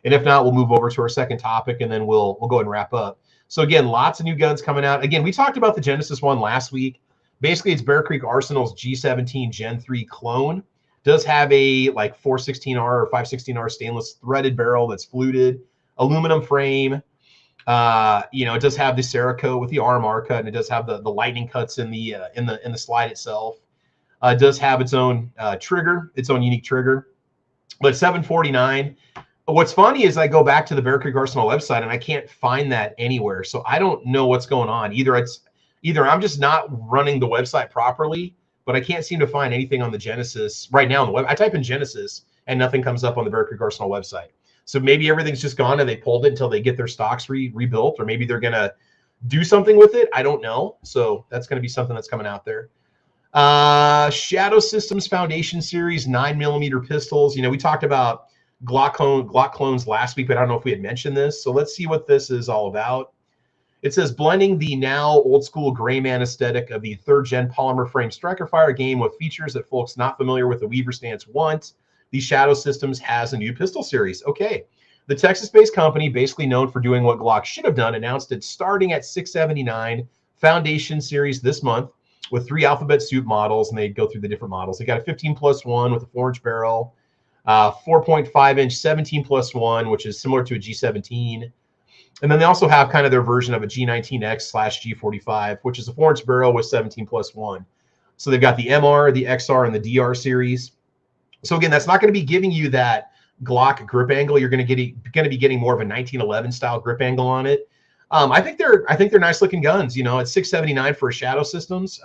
And if not, we'll move over to our second topic, and then we'll go ahead and wrap up. So again, lots of new guns coming out. Again, we talked about the Genesis one last week. Basically, it's Bear Creek Arsenal's G17 Gen 3 clone. Does have a like 416R or 516R stainless threaded barrel that's fluted, aluminum frame. It does have the Cerakote with the RMR cut, and it does have the lightning cuts in the slide itself. It does have its own trigger, its own unique trigger, but $749. What's funny is I go back to the Bear Creek Arsenal website and I can't find that anywhere. So I don't know what's going on. Either I'm just not running the website properly, but I can't seem to find anything on the Genesis right now on the web. I type in Genesis and nothing comes up on the Bear Creek Arsenal website. So maybe everything's just gone and they pulled it until they get their stocks rebuilt, or maybe they're going to do something with it. I don't know. So that's going to be something that's coming out there. Shadow Systems Foundation Series 9mm pistols. We talked about Glock clones last week, but I don't know if we had mentioned this. So let's see what this is all about. It says blending the now old school gray man aesthetic of the 3rd gen polymer frame striker fire game with features that folks not familiar with the Weaver stance want. The Shadow Systems has a new pistol series. Okay. The Texas-based company, basically known for doing what Glock should have done, announced it's starting at $679 Foundation Series this month with 3 alphabet soup models, and they go through the different models. They got a 15+1 with a 4-inch barrel, 4.5-inch 17+1, which is similar to a G17. And then they also have kind of their version of a G19X/G45, which is a 4-inch barrel with 17+1. So they've got the MR, the XR, and the DR series. So again, that's not going to be giving you that Glock grip angle. You're going to be getting more of a 1911 style grip angle on it. I think they're nice looking guns. You know, at $679 for a Shadow Systems.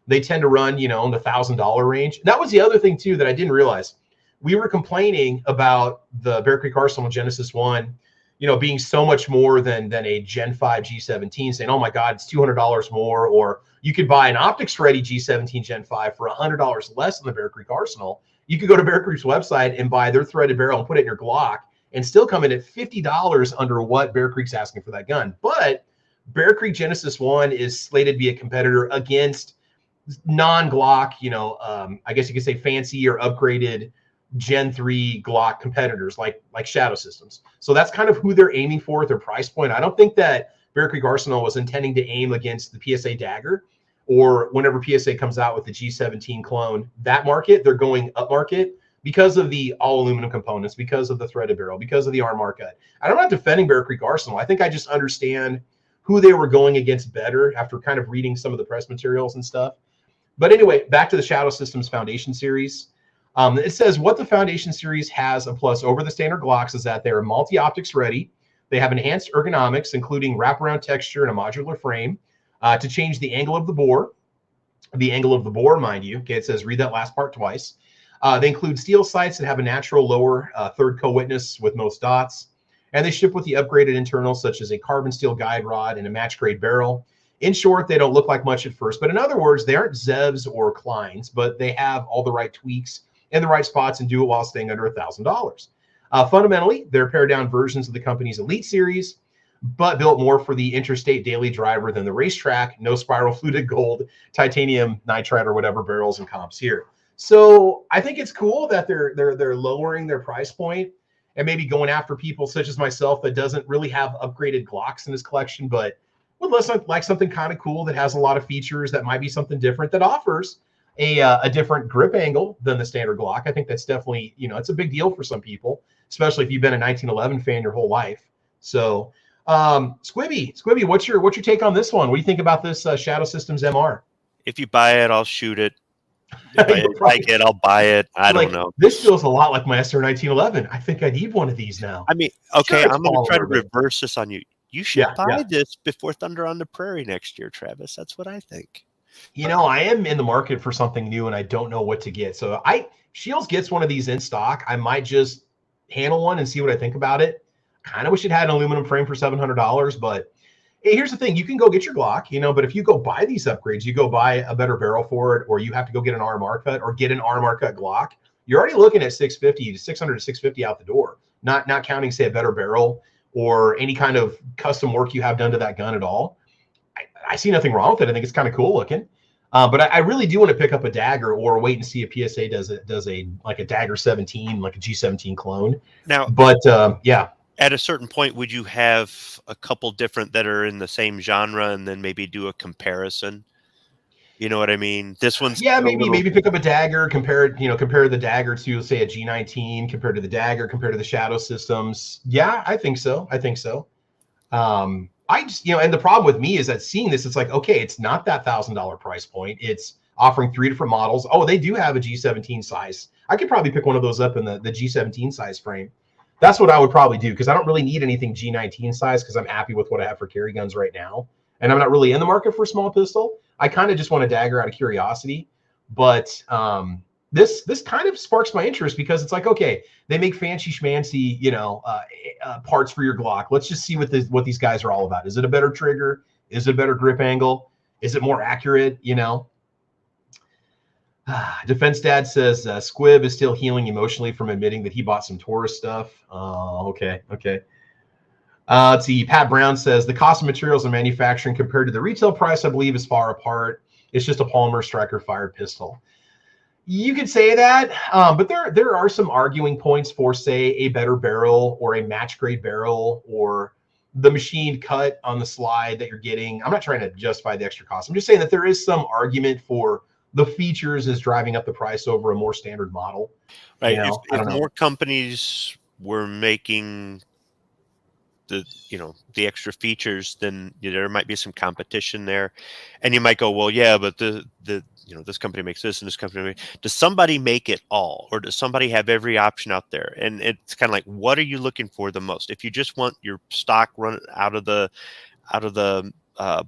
They tend to run, you know, in the $1,000 range. That was the other thing too that I didn't realize. We were complaining about the Bear Creek Arsenal Genesis 1, you know, being so much more than a Gen 5 G17, saying, oh my God, it's $200 more, or you could buy an optics ready G17 Gen 5 for $100 less than the Bear Creek Arsenal. You could go to Bear Creek's website and buy their threaded barrel and put it in your Glock and still come in at $50 under what Bear Creek's asking for that gun. But Bear Creek Genesis 1 is slated to be a competitor against non-Glock, you know, I guess you could say fancy or upgraded Gen 3 Glock competitors like Shadow Systems. So that's kind of who they're aiming for at their price point. I don't think that Bear Creek Arsenal was intending to aim against the PSA Dagger, or whenever PSA comes out with the G17 clone, that market. They're going up market because of the all aluminum components, because of the threaded barrel, because of the arm cut. I'm not defending Bear Creek Arsenal. I think I just understand who they were going against better after kind of reading some of the press materials and stuff. But anyway, back to the Shadow Systems Foundation series. It says what the Foundation series has a plus over the standard Glocks is that they're multi-optics ready. They have enhanced ergonomics, including wraparound texture and a modular frame to change the angle of the bore. The angle of the bore, mind you. Okay, it says read that last part twice. They include steel sights that have a natural lower third co-witness with most dots. And they ship with the upgraded internals, such as a carbon steel guide rod and a match grade barrel. In short, they don't look like much at first. But in other words, they aren't Zebs or Kleins, but they have all the right tweaks in the right spots and do it while staying under $1,000. Fundamentally, they're pared down versions of the company's Elite series, but built more for the interstate daily driver than the racetrack. No spiral fluted gold, titanium nitride, or whatever barrels and comps here. So I think it's cool that they're lowering their price point and maybe going after people such as myself that doesn't really have upgraded Glocks in his collection, but would like something kind of cool that has a lot of features that might be something different that offers a different grip angle than the standard Glock. I think that's definitely, you know, it's a big deal for some people, especially if you've been a 1911 fan your whole life. So Squibby, what's your take on this one? What do you think about this Shadow Systems MR? If you buy it, I'll shoot it. If I like it, I'll buy it. I don't know. This feels a lot like my SR 1911. I think I need one of these now. I mean, okay, sure, I'm going to try to reverse this on you. You should buy this before Thunder on the Prairie next year, Travis. That's what I think. You know, I am in the market for something new, and I don't know what to get. So Shields gets one of these in stock. I might just handle one and see what I think about it. Kind of wish it had an aluminum frame for $700, but hey, here's the thing. You can go get your Glock, you know, but if you go buy these upgrades, you go buy a better barrel for it, or you have to go get an RMR cut or get an RMR cut Glock, you're already looking at $600 to $650 out the door, not counting, say, a better barrel or any kind of custom work you have done to that gun at all. I see nothing wrong with it. I think it's kind of cool looking. But I really do want to pick up a Dagger or wait and see if PSA does a like a Dagger 17, like a G17 clone. Now, but yeah. At a certain point, would you have a couple different that are in the same genre and then maybe do a comparison? You know what I mean? This one's maybe pick up a Dagger, compare the Dagger to, say, a G19, compared to the Dagger, compared to the Shadow Systems. Yeah, I think so. I just, and the problem with me is that seeing this, it's like, okay, it's not that $1,000 price point. It's offering 3 different models. Oh, they do have a G17 size. I could probably pick one of those up in the G17 size frame. That's what I would probably do, because I don't really need anything G19 size, because I'm happy with what I have for carry guns right now. And I'm not really in the market for a small pistol. I kind of just want a Dagger out of curiosity. But this kind of sparks my interest, because it's like, okay, they make fancy schmancy, parts for your Glock. Let's just see what these guys are all about. Is it a better trigger? Is it a better grip angle? Is it more accurate? Defense Dad says Squib is still healing emotionally from admitting that he bought some Taurus stuff. Okay. Let's see. Pat Brown says the cost of materials and manufacturing compared to the retail price, I believe, is far apart. It's just a polymer striker fired pistol. You could say that, but there are some arguing points for, say, a better barrel or a match grade barrel, or the machined cut on the slide that you're getting. I'm not trying to justify the extra cost. I'm just saying that there is some argument for the features is driving up the price over a more standard model. Right. You know, if more companies were making the extra features, then there might be some competition there, and you might go, well, yeah, but the this company makes this and this company does somebody make it all, or does somebody have every option out there? And it's kind of like, what are you looking for the most? If you just want your stock run out of the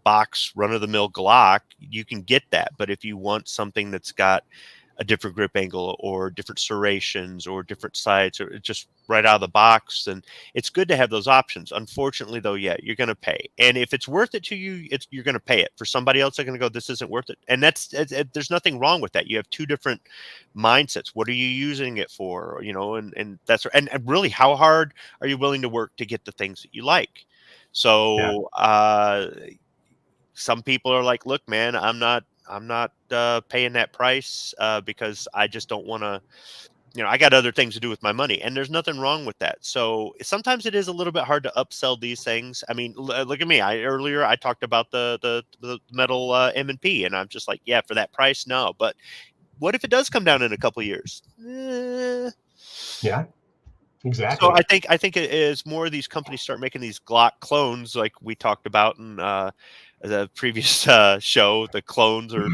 box, run of the mill Glock, you can get that. But if you want something that's got a different grip angle or different serrations or different sights, or just right out of the box, then it's good to have those options. Unfortunately, though, yeah, you're going to pay. And if it's worth it to you, you're going to pay it. For somebody else, they're going to go, this isn't worth it. And there's nothing wrong with that. You have two different mindsets. What are you using it for? And that's, and really, how hard are you willing to work to get the things that you like? So some people are like, look, man, I'm not paying that price because I just don't want to, I got other things to do with my money, and there's nothing wrong with that. So sometimes it is a little bit hard to upsell these things. I mean, look at me. Earlier I talked about the metal M&P, and I'm just like, yeah, for that price, no. But what if it does come down in a couple of years? Yeah, exactly. So I think it is more of these companies start making these Glock clones, like we talked about in the previous show. The clones, or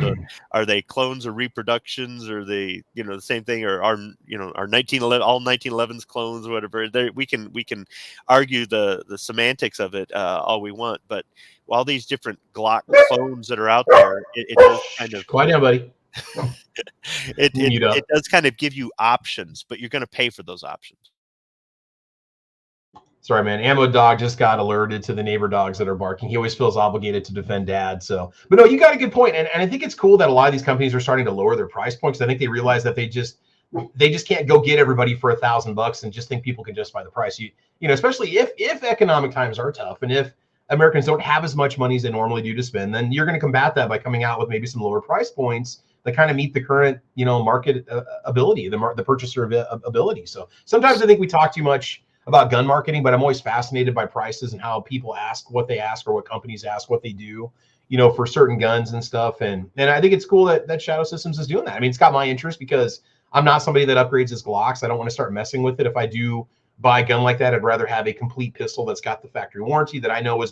are they clones or reproductions, or they the same thing, or our 1911 all 1911s clones or whatever? We can argue the semantics of it all we want, but all these different Glock clones that are out there, it does kind of quiet down, buddy. it does kind of give you options, but you're going to pay for those options. Sorry, man. Ammo Dog just got alerted to the neighbor dogs that are barking. He always feels obligated to defend Dad. So, but no, you got a good point. And I think it's cool that a lot of these companies are starting to lower their price points. I think they realize that they just can't go get everybody for $1,000 and just think people can justify the price. Especially if economic times are tough, and if Americans don't have as much money as they normally do to spend, then you're going to combat that by coming out with maybe some lower price points that kind of meet the current, market ability, the purchaser ability. So sometimes I think we talk too much about gun marketing, but I'm always fascinated by prices and how people ask what they ask, or what companies ask what they do, for certain guns and stuff. And I think it's cool that Shadow Systems is doing that. I mean, it's got my interest because I'm not somebody that upgrades his Glocks. I don't want to start messing with it. If I do buy a gun like that, I'd rather have a complete pistol that's got the factory warranty, that I know is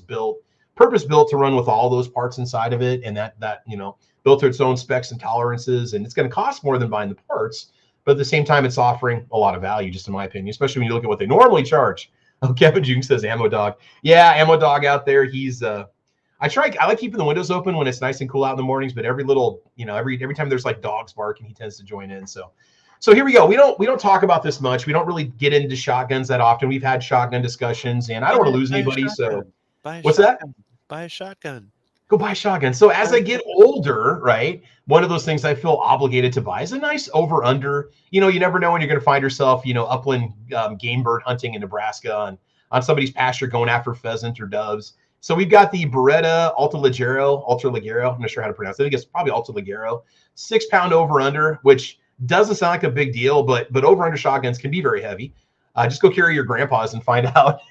purpose built to run with all those parts inside of it, and that built to its own specs and tolerances. And it's going to cost more than buying the parts, but at the same time, it's offering a lot of value, just in my opinion, especially when you look at what they normally charge. Oh, Kevin June says Ammo Dog. Yeah, Ammo Dog out there. He's I like keeping the windows open when it's nice and cool out in the mornings, but every little, every time there's like dogs barking, he tends to join in. So here we go. We don't talk about this much. We don't really get into shotguns that often. We've had shotgun discussions, and I don't want to lose anybody. So what's that? Buy a shotgun. Go buy a shotgun. So as I get older, right, one of those things I feel obligated to buy is a nice over-under. You never know when you're going to find yourself, upland game bird hunting in Nebraska on somebody's pasture going after pheasant or doves. So we've got the Beretta Ultra Leggero. I'm not sure how to pronounce it. I think it's probably Ultra Leggero. 6-pound over-under, which doesn't sound like a big deal, but over-under shotguns can be very heavy. Just go carry your grandpa's and find out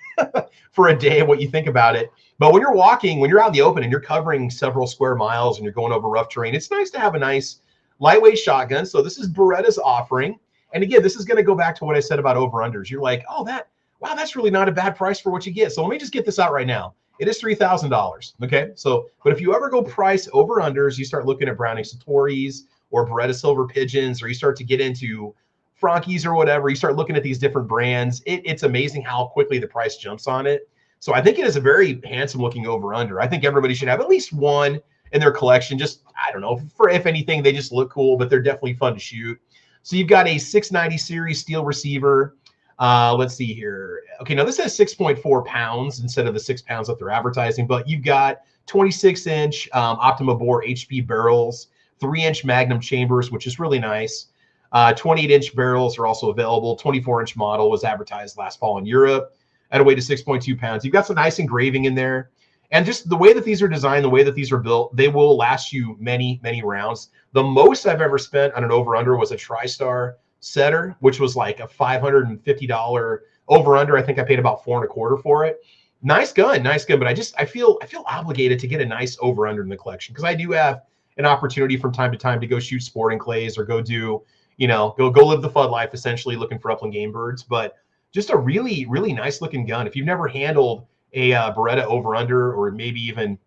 for a day what you think about it. But when you're walking, when you're out in the open and you're covering several square miles and you're going over rough terrain, it's nice to have a nice lightweight shotgun. So this is Beretta's offering. And again, this is going to go back to what I said about over-unders. You're like, oh, that's really not a bad price for what you get. So let me just get this out right now. It is $3,000. Okay. So, but if you ever go price over-unders, you start looking at Browning Satori's or Beretta Silver Pigeons, or you start to get into Frankies or whatever, you start looking at these different brands. It's amazing how quickly the price jumps on it. So I think it is a very handsome looking over-under. I think everybody should have at least one in their collection. Just, I don't know, for if anything, they just look cool, but they're definitely fun to shoot. So you've got a 690 series steel receiver. Let's see here. Okay, now this has 6.4 pounds instead of the 6 pounds that they're advertising, but you've got 26-inch Optima bore HP barrels, 3-inch Magnum chambers, which is really nice. 28-inch barrels are also available. 24-inch model was advertised last fall in Europe at a weight of 6.2 pounds. You've got some nice engraving in there. And just the way that these are designed, the way that these are built, they will last you many, many rounds. The most I've ever spent on an over-under was a TriStar setter, which was like a $550 over-under. I think I paid about $4.25 for it. Nice gun. But I feel obligated to get a nice over under in the collection, because I do have an opportunity from time to time to go shoot sporting clays or go do, go live the FUD life, essentially looking for upland game birds. But just a really, really nice looking gun. If you've never handled a Beretta over under, or maybe even,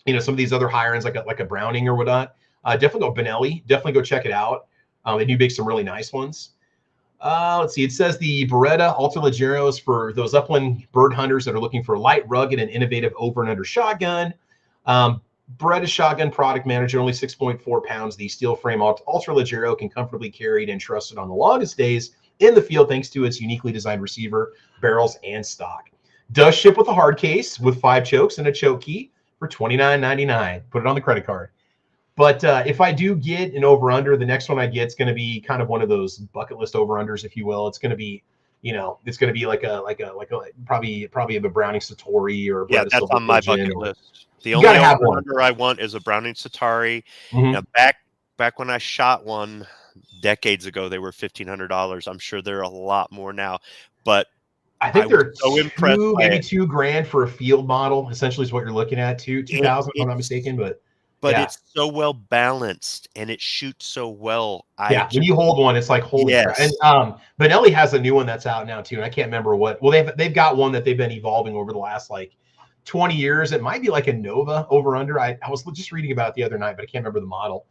some of these other higher ends like a Browning or whatnot, definitely go Benelli. Definitely go check it out. They do make some really nice ones. Let's see. It says the Beretta Ultra Leggeros for those upland bird hunters that are looking for a light, rugged, and innovative over and under shotgun. Beretta shotgun product manager, only 6.4 pounds. The steel frame Ultra Leggero can comfortably carried and trusted on the longest days in the field, thanks to its uniquely designed receiver, barrels, and stock. Does ship with a hard case with 5 chokes and a choke key for $29.99. Put it on the credit card. But if I do get an over under, the next one I get is going to be kind of one of those bucket list over unders, if you will. It's going to be, it's going to be like a probably a Browning Satori or a yeah, Beretta that's on my bucket or, list. The only over under I want is a Browning Satori. Mm-hmm. Now, back when I shot one decades ago, they were $1,500. I'm sure they're a lot more now, but I think they're so impressed maybe $2,000 for a field model. Essentially, is what you're looking at. 2,000, if I'm not mistaken, but it's so well balanced and it shoots so well. When you hold one, it's like holy crap. And Benelli has a new one that's out now too, and I can't remember what. Well, they've got one that they've been evolving over the last like 20 years. It might be like a Nova over under. I was just reading about it the other night, but I can't remember the model.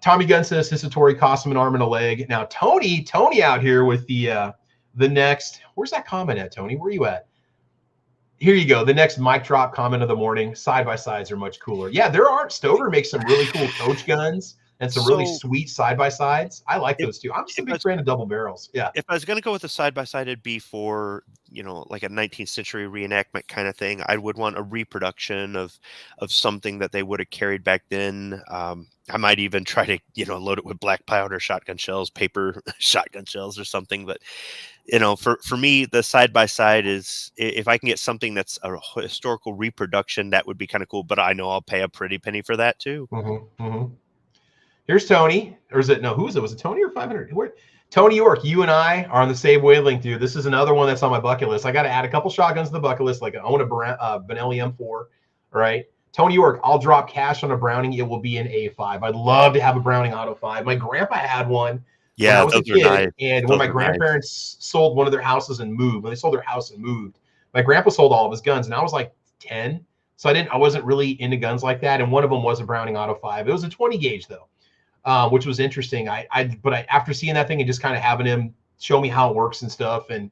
Tommy Gunn says his Satori cost him an arm and a leg. Now Tony out here with the next. Where's that comment at, Tony? Where are you at? Here you go. The next mic drop comment of the morning. Side-by-sides are much cooler. Yeah, Stover makes some really cool coach guns and some really sweet side-by-sides. I like those too. I'm just a big fan of double barrels. Yeah. If I was going to go with a side-by-side, it'd be for, like a 19th century reenactment kind of thing. I would want a reproduction of something that they would have carried back then. I might even try to, load it with black powder shotgun shells, paper shotgun shells or something. But, for me, the side-by-side is, if I can get something that's a historical reproduction, that would be kind of cool. But I know I'll pay a pretty penny for that too. Mm-hmm, mm-hmm. Here's Tony. Or is it, no, who is it? Was it Tony or 500? Tony York, you and I are on the same wavelength, dude. This is another one that's on my bucket list. I got to add a couple shotguns to the bucket list. Like I own a Benelli M4, all right? Tony York, I'll drop cash on a Browning. It will be an A5. I'd love to have a Browning Auto 5. My grandpa had one. Yeah, when I was a kid, nice. And when my grandparents sold one of their houses and moved, when they sold their house and moved, my grandpa sold all of his guns, and I was like 10, so I wasn't really into guns like that. And one of them was a Browning Auto 5. It was a 20 gauge though, which was interesting. But after seeing that thing and just kind of having him show me how it works and stuff, and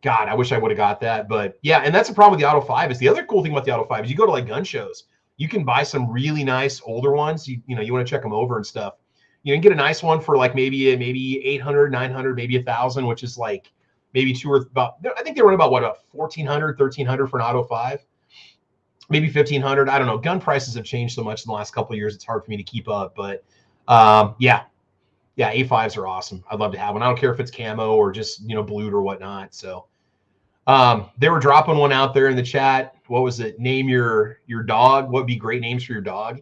God, I wish I would have got that. But yeah, and that's the problem with the Auto 5. Is the other cool thing about the Auto 5 is you go to like gun shows, you can buy some really nice older ones. You want to check them over and stuff. You can get a nice one for like maybe 800, 900, maybe 1,000, which is like maybe I think they run about 1,400, 1,300 for an Auto 5, maybe 1,500. I don't know. Gun prices have changed so much in the last couple of years. It's hard for me to keep up, but yeah, A5s are awesome. I'd love to have one. I don't care if it's camo or just, blued or whatnot. So they were dropping one out there in the chat. What was it? Name your dog. What would be great names for your dog?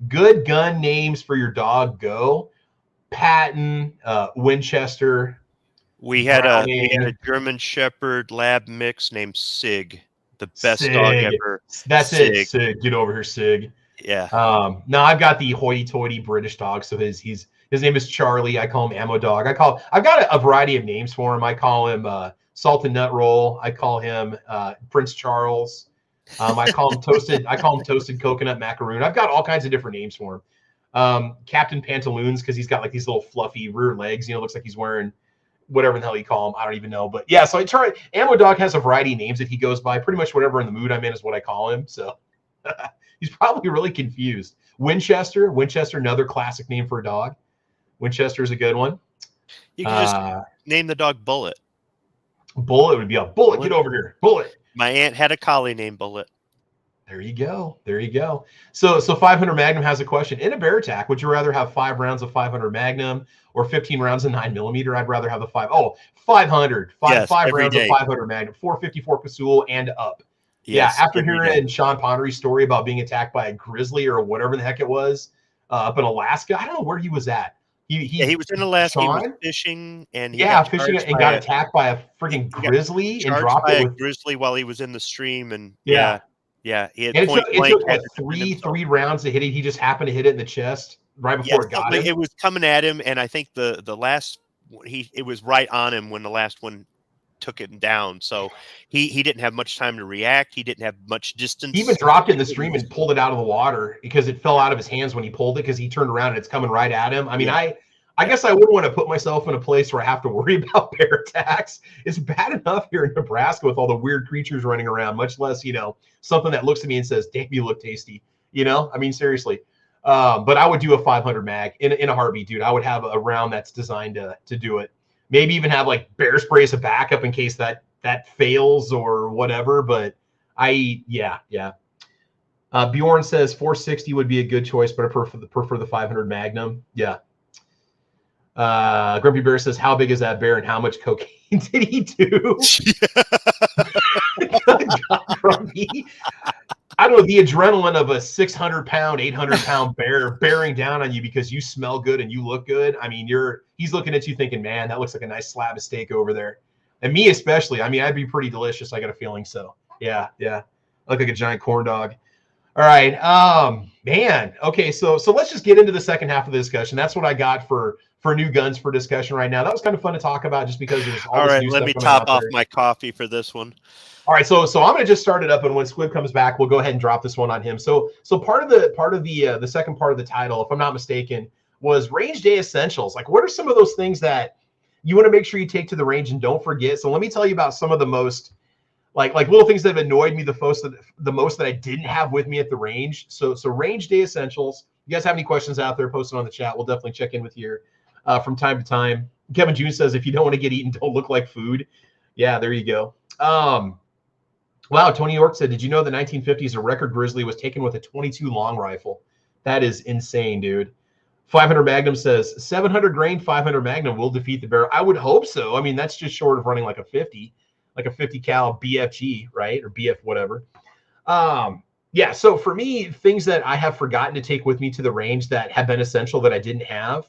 Good gun names for your dog. Go Patton, Winchester. We had a German Shepherd lab mix named Sig, the best dog ever. That's Sig. It, Sig. Get over here, Sig. Yeah. Now I've got the hoity-toity British dog, so his name is Charlie. I call him Ammo Dog. I've got a variety of names for him. I call him Salt and Nut Roll. I call him Prince Charles. I call him toasted coconut macaroon. I've got all kinds of different names for him. Captain Pantaloons, because he's got like these little fluffy rear legs. Looks like he's wearing whatever the hell you call him. I don't even know. But yeah, so Ammo Dog has a variety of names that he goes by. Pretty much whatever in the mood I'm in is what I call him. So he's probably really confused. Winchester, another classic name for a dog. Winchester is a good one. You can just name the dog Bullet. Bullet would be a Bullet. Get over here, Bullet. My aunt had a collie named Bullet. There you go. So 500 Magnum has a question. In a bear attack, would you rather have 5 rounds of 500 Magnum or 15 rounds of 9mm? I'd rather have the 500. Five rounds of 500 Magnum, 454 Pasul and up. Yes, yeah, after hearing Sean Ponnery's story about being attacked by a grizzly or whatever the heck it was up in Alaska, I don't know where he was at. He was in Alaska. He was fishing, and he got fishing and got attacked by a freaking grizzly and dropped it with grizzly while he was in the stream. And he had it took like three rounds to hit it. He just happened to hit it in the chest right before it got him. It was coming at him, and I think the last it was right on him when the last one took him down. So he didn't have much time to react. He didn't have much distance. He even dropped it in the stream and pulled it out of the water because it fell out of his hands when he pulled it because he turned around and it's coming right at him. I mean, I guess I wouldn't want to put myself in a place where I have to worry about bear attacks. It's bad enough here in Nebraska with all the weird creatures running around, much less, something that looks at me and says, damn, you look tasty. I mean, seriously. But I would do a 500 mag in a heartbeat, dude. I would have a round that's designed to do it. Maybe even have like bear spray as a backup in case that fails or whatever. But Bjorn says 460 would be a good choice, but I prefer the 500 Magnum. Yeah. Grumpy Bear says, how big is that bear and how much cocaine did he do? Grumpy. I don't know, the adrenaline of a 600-pound, 800-pound bear bearing down on you because you smell good and you look good. I mean, he's looking at you thinking, man, that looks like a nice slab of steak over there. And me especially. I mean, I'd be pretty delicious, I got a feeling. So, yeah. I look like a giant corn dog. All right. Man. Okay, so let's just get into the second half of the discussion. That's what I got for new guns for discussion right now. That was kind of fun to talk about just because there's all this new stuff. Let me top off my coffee for this one. All right, so I'm going to just start it up, and when Squib comes back, we'll go ahead and drop this one on him. So part of the second part of the title, if I'm not mistaken, was range day essentials. Like, what are some of those things that you want to make sure you take to the range and don't forget? So let me tell you about some of the most like little things that have annoyed me the most that I didn't have with me at the range. So range day essentials. You guys have any questions out there? Post it on the chat. We'll definitely check in with you from time to time. Kevin June says, if you don't want to get eaten, don't look like food. Yeah, there you go. Wow, Tony York said, did you know the 1950s a record grizzly was taken with a 22 long rifle? That is insane, dude. 500 Magnum says 700 grain 500 Magnum will defeat the bear. I would hope so. I mean, that's just short of running like a 50 cal BFG, right? Or BF whatever. Yeah, so for me, things that I have forgotten to take with me to the range that have been essential that I didn't have,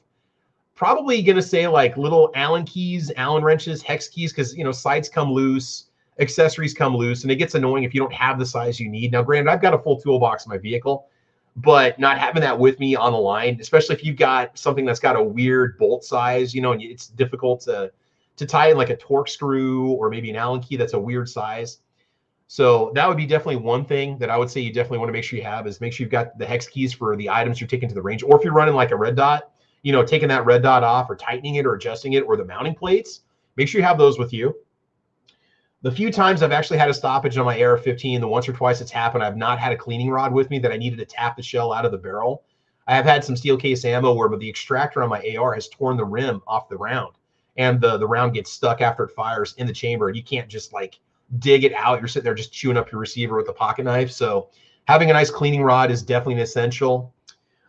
probably going to say like little Allen keys, Allen wrenches, hex keys, because, sights come loose, accessories come loose, and it gets annoying if you don't have the size you need. Now, granted, I've got a full toolbox in my vehicle, but not having that with me on the line, especially if you've got something that's got a weird bolt size, and it's difficult to tie in like a torque screw or maybe an Allen key that's a weird size. So that would be definitely one thing that I would say you definitely want to make sure you have, is make sure you've got the hex keys for the items you're taking to the range. Or if you're running like a red dot, taking that red dot off or tightening it or adjusting it, or the mounting plates, make sure you have those with you. The few times I've actually had a stoppage on my AR-15, the once or twice it's happened, I've not had a cleaning rod with me that I needed to tap the shell out of the barrel. I have had some steel case ammo where the extractor on my AR has torn the rim off the round, and the round gets stuck after it fires in the chamber, and you can't just like dig it out. You're sitting there just chewing up your receiver with a pocket knife. So having a nice cleaning rod is definitely an essential.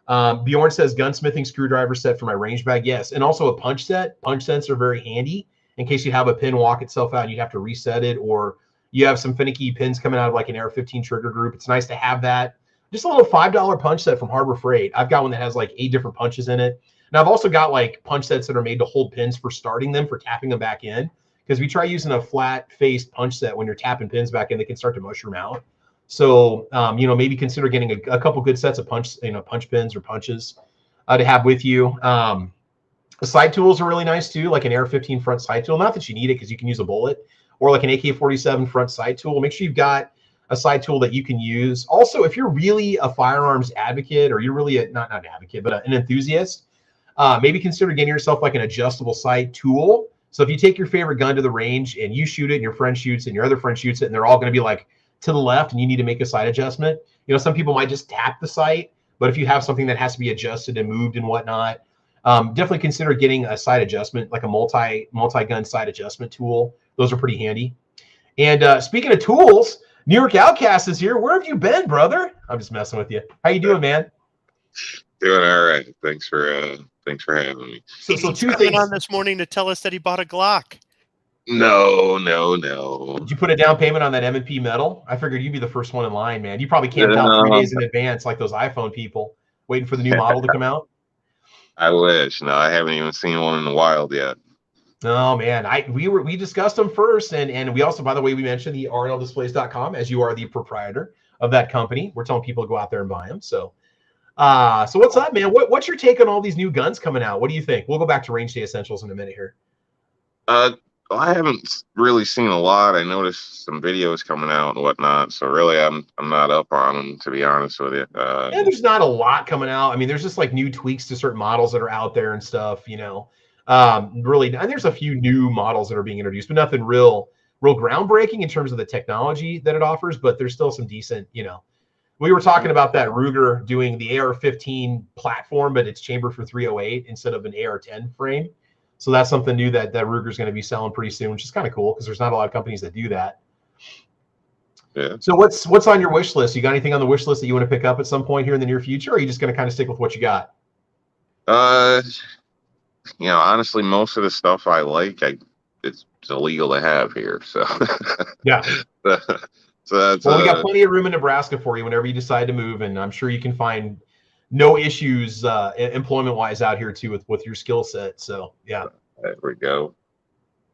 Bjorn says gunsmithing screwdriver set for my range bag. Yes. And also a punch set. Punch sets are very handy in case you have a pin walk itself out and you have to reset it, or you have some finicky pins coming out of like an AR-15 trigger group. It's nice to have that. Just a little $5 punch set from Harbor Freight. I've got one that has like 8 different punches in it. Now I've also got like punch sets that are made to hold pins for starting them, for tapping them back in. Because if you try using a flat-faced punch set when you're tapping pins back in, they can start to mushroom out. So, maybe consider getting a couple good sets of punch pins or punches to have with you. The side tools are really nice too, like an AR-15 front side tool. Not that you need it because you can use a bullet, or like an AK-47 front side tool. Make sure you've got a side tool that you can use. Also, if you're really a firearms advocate, or you're really not an advocate, but an enthusiast, maybe consider getting yourself like an adjustable sight tool. So if you take your favorite gun to the range and you shoot it and your friend shoots it and your other friend shoots it, and they're all going to be like to the left and you need to make a sight adjustment, some people might just tap the sight, but if you have something that has to be adjusted and moved and whatnot, definitely consider getting a sight adjustment, like a multi-gun sight adjustment tool. Those are pretty handy. And speaking of tools, New York Outcast is here. Where have you been, brother? I'm just messing with you. How you doing, man? Doing all right. Thanks for having me. So He's two coming things on this morning to tell us that he bought a Glock. No. Did you put a down payment on that M&P metal? I figured you'd be the first one in line, man. You probably camped out 3 days in advance like those iPhone people waiting for the new model to come out. I wish. No, I haven't even seen one in the wild yet. Oh man, we discussed them first, and we also, by the way, we mentioned the rnldisplays.com, as you are the proprietor of that company. We're telling people to go out there and buy them. So what's up, man? What's your take on all these new guns coming out? What do you think? We'll go back to range day essentials in a minute here. I haven't really seen a lot. I noticed some videos coming out and whatnot. So really, I'm not up on them, to be honest with you. Yeah, there's not a lot coming out. I mean, there's just like new tweaks to certain models that are out there and stuff, you know. Really, and there's a few new models that are being introduced, but nothing real groundbreaking in terms of the technology that it offers. But there's still some decent, you know. We were talking about that Ruger doing the AR-15 platform, but it's chambered for 308 instead of an AR-10 frame. So that's something new that Ruger's going to be selling pretty soon, which is kind of cool because there's not a lot of companies that do that. Yeah. So what's on your wish list? You got anything on the wish list that you want to pick up at some point here in the near future, or are you just going to kind of stick with what you got? You know, honestly, most of the stuff I like, it's illegal to have here. So yeah. So that's well, we got plenty of room in Nebraska for you whenever you decide to move, and I'm sure you can find no issues employment-wise out here too with your skill set. So yeah. There we go.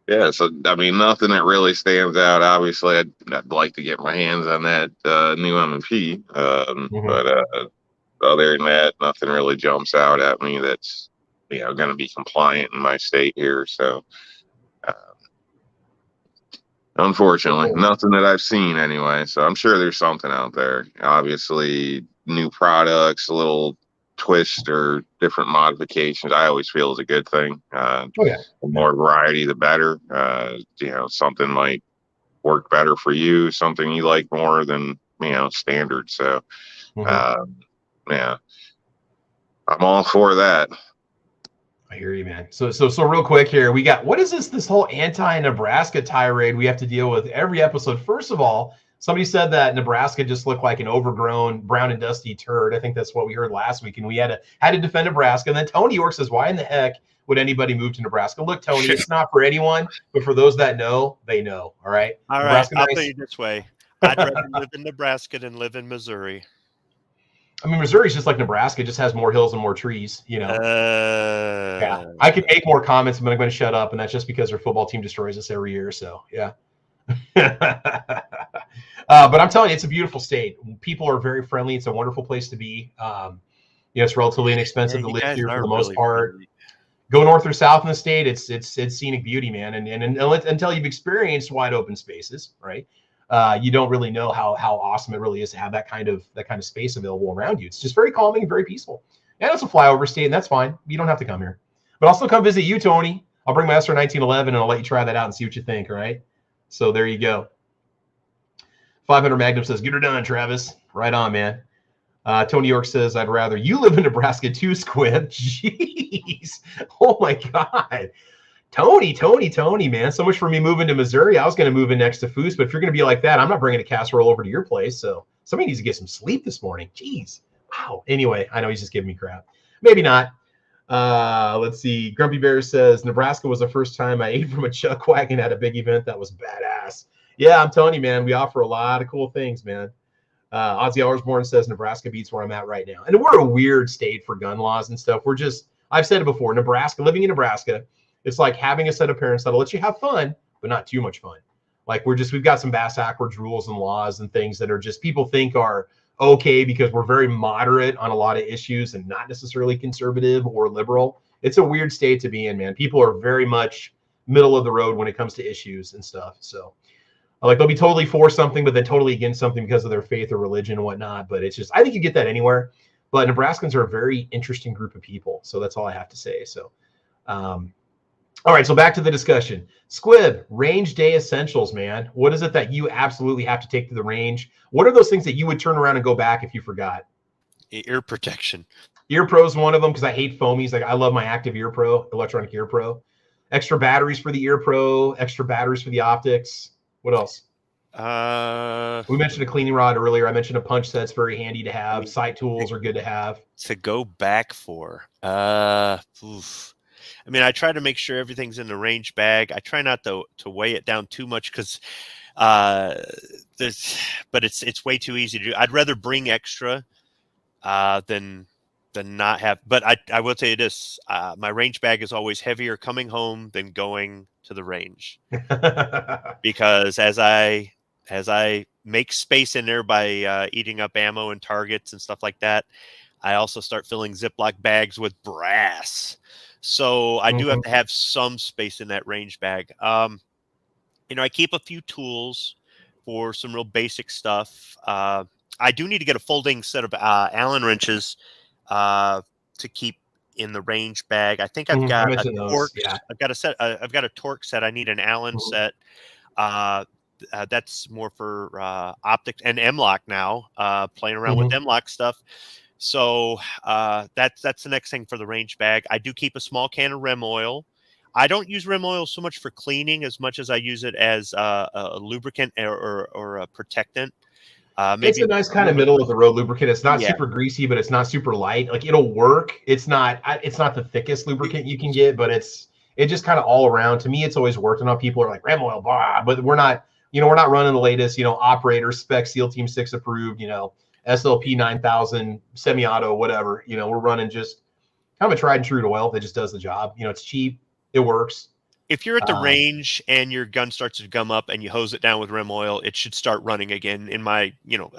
Yeah, so I mean, nothing that really stands out. Obviously, I'd like to get my hands on that new M&P, but other than that, nothing really jumps out at me that's going to be compliant in my state here. So, unfortunately, nothing that I've seen anyway. So I'm sure there's something out there. Obviously, new products, a little twist or different modifications, I always feel is a good thing. The more variety, the better. Something might work better for you, something you like more than standard. So, yeah, I'm all for that. I hear you, man. So real quick here, we got, what is this whole anti-Nebraska tirade we have to deal with every episode? First of all, somebody said that Nebraska just looked like an overgrown brown and dusty turd. I think that's what we heard last week, and we had to defend Nebraska. And then Tony York says, why in the heck would anybody move to Nebraska? Look, Tony, it's not for anyone, but for those that know, they know. All right. All right. I'll tell you this way. I'd rather live in Nebraska than live in Missouri. I mean, Missouri's just like Nebraska, it just has more hills and more trees, you know. Yeah, I could make more comments, but I'm going to shut up, and that's just because their football team destroys us every year. So, yeah. But I'm telling you, it's a beautiful state. People are very friendly. It's a wonderful place to be. It's relatively inexpensive to live here for the most part. Friendly. Go north or south in the state, it's scenic beauty, man. And until you've experienced wide open spaces, right? You don't really know how awesome it really is to have that kind of space available around you. It's just very calming and very peaceful. And it's a flyover state, and that's fine. You don't have to come here. But I'll still come visit you, Tony. I'll bring my SR 1911 and I'll let you try that out and see what you think, all right? So there you go. 500 Magnum says, get her done, Travis. Right on, man. Tony York says, I'd rather you live in Nebraska too, Squib. Jeez. Oh, my God. Tony, man. So much for me moving to Missouri. I was going to move in next to Foose, but if you're going to be like that, I'm not bringing a casserole over to your place. So somebody needs to get some sleep this morning. Jeez. Wow. Anyway, I know he's just giving me crap. Maybe not. Let's see. Grumpy Bear says, Nebraska was the first time I ate from a chuck wagon at a big event. That was badass. Yeah, I'm telling you, man, we offer a lot of cool things, man. Ozzy Allersborn says Nebraska beats where I'm at right now. And we're a weird state for gun laws and stuff. I've said it before, living in Nebraska, it's like having a set of parents that'll let you have fun, but not too much fun. Like we've got some backwards rules and laws and things that are just people think are okay because we're very moderate on a lot of issues and not necessarily conservative or liberal. It's a weird state to be in, man. People are very much middle of the road when it comes to issues and stuff. So like they'll be totally for something, but then totally against something because of their faith or religion and whatnot. But it's just, I think you get that anywhere. But Nebraskans are a very interesting group of people. So that's all I have to say. So, all right, so back to the discussion. Squib, range day essentials, man. What is it that you absolutely have to take to the range? What are those things that you would turn around and go back if you forgot? Ear protection. Ear Pro is one of them because I hate foamies. Like I love my Active Ear Pro, electronic Ear Pro. Extra batteries for the Ear Pro, extra batteries for the optics. What else? We mentioned a cleaning rod earlier. I mentioned a punch set's very handy to have. Sight tools are good to have. To go back for. I mean, I try to make sure everything's in the range bag. I try not to weigh it down too much because but it's way too easy to do. I'd rather bring extra than to not have, but I will tell you this, my range bag is always heavier coming home than going to the range. Because as I make space in there by eating up ammo and targets and stuff like that, I also start filling Ziploc bags with brass. So I do have to have some space in that range bag. You know, I keep a few tools for some real basic stuff. I do need to get a folding set of Allen wrenches to keep in the range bag. I think I've got a Torx. Yeah. I've got a Torx set. I need an Allen set. That's more for optics and M-Lock now. Playing around with M-Lock stuff. So that's the next thing for the range bag. I do keep a small can of Rem oil. I don't use Rem oil so much for cleaning as much as I use it as a lubricant or a protectant. Maybe it's a nice kind of middle of the road lubricant. It's not super greasy, but it's not super light. Like it'll work. It's not the thickest lubricant you can get, but it just kind of all around. To me, it's always worked. And people are like Rem oil, blah, but we're not running the latest, operator spec SEAL Team 6 approved, SLP 9000 semi-auto, whatever. We're running just kind of a tried and true oil that just does the job. It's cheap. It works. If you're at the range and your gun starts to gum up and you hose it down with Rem oil, it should start running again. In my,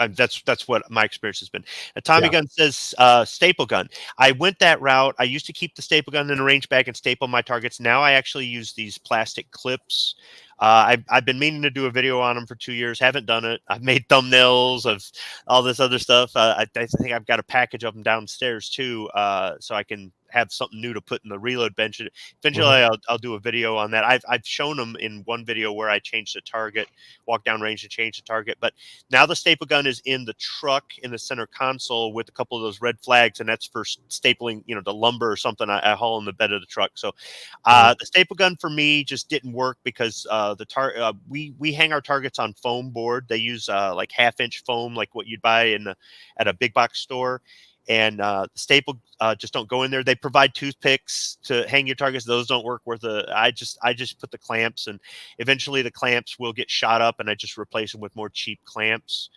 that's what my experience has been. A Tommy gun says staple gun. I went that route. I used to keep the staple gun in a range bag and staple my targets. Now I actually use these plastic clips. I've been meaning to do a video on them for 2 years. Haven't done it. I've made thumbnails of all this other stuff. I think I've got a package of them downstairs too, so I can have something new to put in the reload bench. Eventually, I'll do a video on that. I've shown them in one video where I changed the target, walked down range and changed the target. But now the staple gun is in the truck in the center console with a couple of those red flags, and that's for stapling, the lumber or something I haul in the bed of the truck. So the staple gun for me just didn't work because we hang our targets on foam board. They use like 1/2-inch foam, like what you'd buy at a big box store. And the staple just don't go in there. They provide toothpicks to hang your targets. Those don't work worth I just put the clamps, and eventually the clamps will get shot up, and I just replace them with more cheap clamps.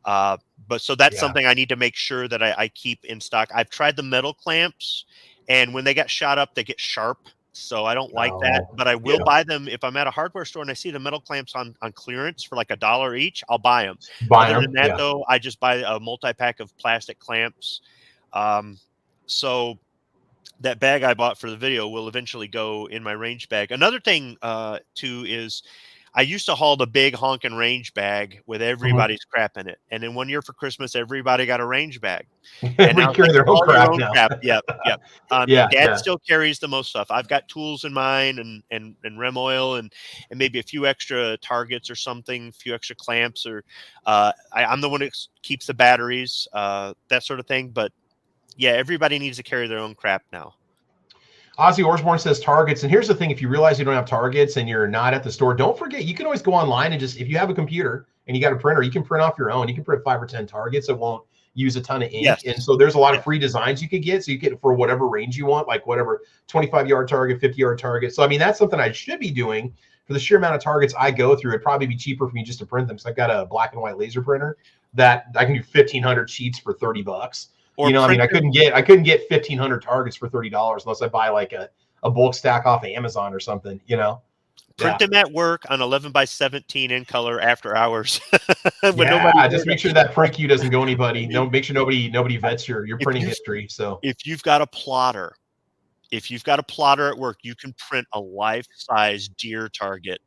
So that's something I need to make sure that I keep in stock. I've tried the metal clamps, and when they get shot up, they get sharp. So I don't like that, but I will buy them if I'm at a hardware store and I see the metal clamps on clearance for like $1 each. I'll buy them. Other than that, though, I just buy a multi-pack of plastic clamps. So that bag I bought for the video will eventually go in my range bag. Another thing, too, is I used to haul the big honking range bag with everybody's crap in it. And then one year for Christmas, everybody got a range bag. And now carry their own crap now. Yep. Dad still carries the most stuff. I've got tools in mine and Rem oil and maybe a few extra targets or something, a few extra clamps, or I'm the one that keeps the batteries, that sort of thing. But yeah, everybody needs to carry their own crap now. Ozzy Orsborn says targets. And here's the thing. If you realize you don't have targets and you're not at the store, don't forget, you can always go online and just, if you have a computer and you got a printer, you can print off your own. You can print 5 or 10 targets. It won't use a ton of ink. Yes. And so there's a lot of free designs you could get. So you get for whatever range you want, like whatever 25-yard target, 50-yard target. So, I mean, that's something I should be doing for the sheer amount of targets I go through. It'd probably be cheaper for me just to print them. So I've got a black and white laser printer that I can do 1,500 sheets for $30. Or I mean, I couldn't get 1,500 targets for $30 unless I buy like a bulk stack off of Amazon or something, Print them at work on 11x17 in color after hours. Just make sure that print queue doesn't go anybody. No, make sure nobody vets your printing history. So if you've got a plotter at work, you can print a life-size deer target.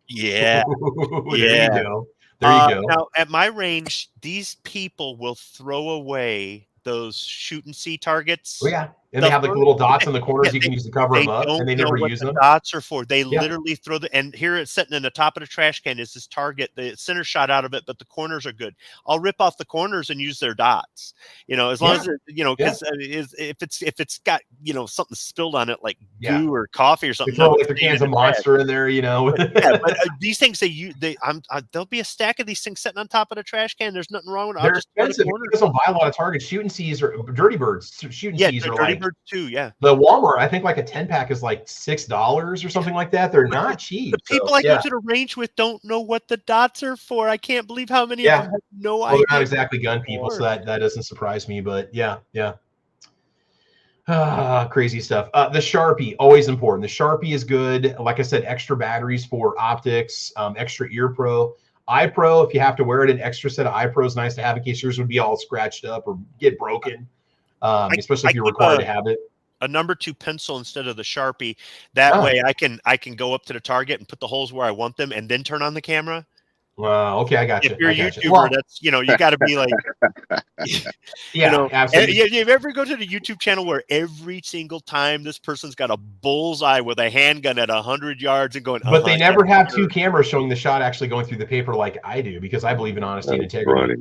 Yeah. There you go. Now at my range, these people will throw away those shoot and see targets. Oh, yeah. And they have like little dots in the corners you can use to cover them up, and they never use them. Dots are for. They literally throw and here it's sitting in the top of the trash can is this target. The center shot out of it, but the corners are good. I'll rip off the corners and use their dots. As long as because if it's got something spilled on it like goo or coffee or something. Throw like the cans of Monster in there, But these things there'll be a stack of these things sitting on top of the trash can. There's nothing wrong with it. They're expensive. You don't buy a lot of targets. Shoot and sees or dirty birds. Shoot and sees are like. Too, yeah. The Walmart, I think like a 10-pack is like $6 or something like that. They're not cheap. The people I go to the range with don't know what the dots are for. I can't believe how many of them have no idea. They're not exactly gun people, so that doesn't surprise me. But yeah. Crazy stuff. The Sharpie, always important. The Sharpie is good. Like I said, extra batteries for optics, extra ear pro. Eye pro, if you have to wear it, an extra set of eye pro is nice to have in case yours would be all scratched up or get broken, especially if you're required to have it. A number 2 pencil instead of the Sharpie. That way I can go up to the target and put the holes where I want them and then turn on the camera. Okay, I got you. If you're a YouTuber, that's, you got to be like, absolutely. You ever go to the YouTube channel where every single time this person's got a bullseye with a handgun at 100 yards and going, but they never have 2 cameras showing the shot actually going through the paper like I do, because I believe in honesty and integrity. Right.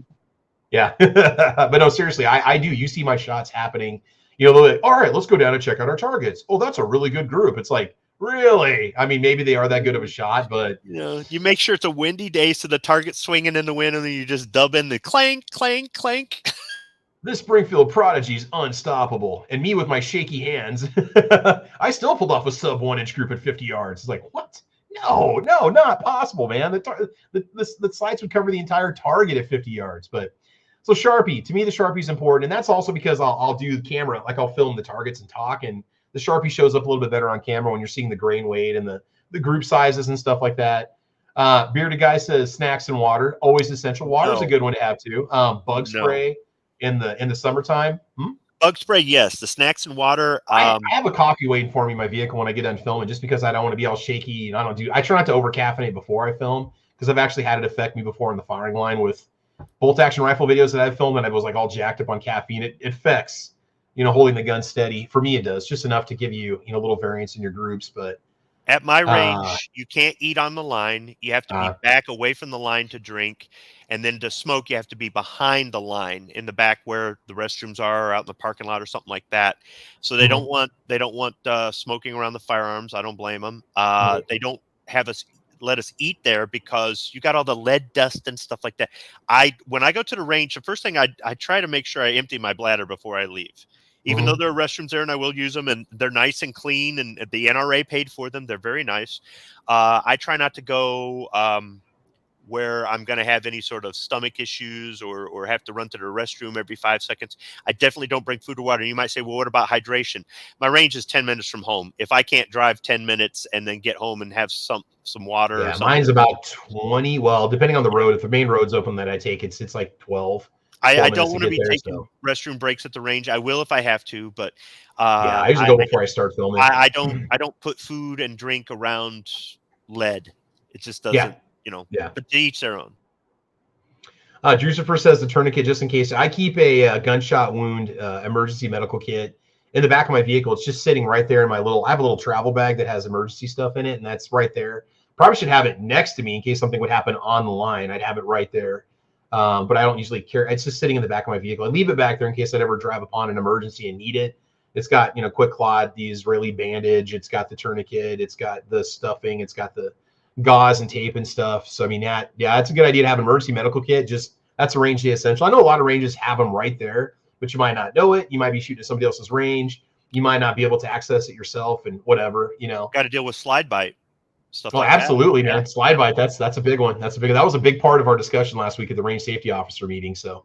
Yeah, but no, seriously, I do. You see my shots happening. They're like, all right, let's go down and check out our targets. Oh, that's a really good group. It's like, really? I mean, maybe they are that good of a shot, but you make sure it's a windy day so the target's swinging in the wind, and then you just dub in the clank, clank, clank. This Springfield Prodigy is unstoppable, and me with my shaky hands, I still pulled off a sub 1-inch group at 50 yards. It's like, what? No, not possible, man. The sights would cover the entire target at 50 yards, but. So Sharpie, to me, the Sharpie is important, and that's also because I'll do the camera, like I'll film the targets and talk, and the Sharpie shows up a little bit better on camera when you're seeing the grain weight and the group sizes and stuff like that. Bearded Guy says snacks and water, always essential. Water is a good one to have too. Bug spray in the summertime. Bug spray, yes. The snacks and water. I have a coffee waiting for me in my vehicle when I get done filming, just because I don't want to be all shaky. And I try not to over caffeinate before I film, because I've actually had it affect me before in the firing line with bolt action rifle videos that I've filmed, and I was like all jacked up on caffeine. It affects, holding the gun steady. For me, it does just enough to give you, a little variance in your groups. But at my range, you can't eat on the line. You have to be back away from the line to drink. And then to smoke, you have to be behind the line in the back where the restrooms are, or out in the parking lot or something like that. So they don't want smoking around the firearms. I don't blame them. They don't let us eat there because you got all the lead dust and stuff like that. When I go to the range, the first thing I try to make sure I empty my bladder before I leave. Even though there are restrooms there and I will use them, and they're nice and clean, and the NRA paid for them. They're very nice. I try not to go where I'm going to have any sort of stomach issues or have to run to the restroom every 5 seconds. I definitely don't bring food or water. You might say, well, what about hydration? My range is 10 minutes from home. If I can't drive 10 minutes and then get home and have some water. Yeah, mine's about 20. Well, depending on the road. If the main road's open that I take, it's like 12. I don't want to be taking restroom breaks at the range. I will if I have to, but I usually go before I start filming. I don't put food and drink around lead. It just doesn't. But to each their own. Drucifer says the tourniquet, just in case. I keep a gunshot wound emergency medical kit in the back of my vehicle. It's just sitting right there in I have a little travel bag that has emergency stuff in it, and that's right there. Probably should have it next to me in case something would happen on the line. I'd have it right there. But I don't usually carry. It's just sitting in the back of my vehicle. I leave it back there in case I'd ever drive upon an emergency and need it. It's got, Quick Clot, the Israeli bandage. It's got the tourniquet. It's got the stuffing. It's got the gauze and tape and stuff. So, I mean, that's a good idea to have an emergency medical kit. That's a range day essential. I know a lot of ranges have them right there, but you might not know it. You might be shooting at somebody else's range. You might not be able to access it yourself and whatever, Got to deal with slide bite. Stuff like absolutely, that. Man. Slide bite. That's a big one. That was a big part of our discussion last week at the range safety officer meeting. So,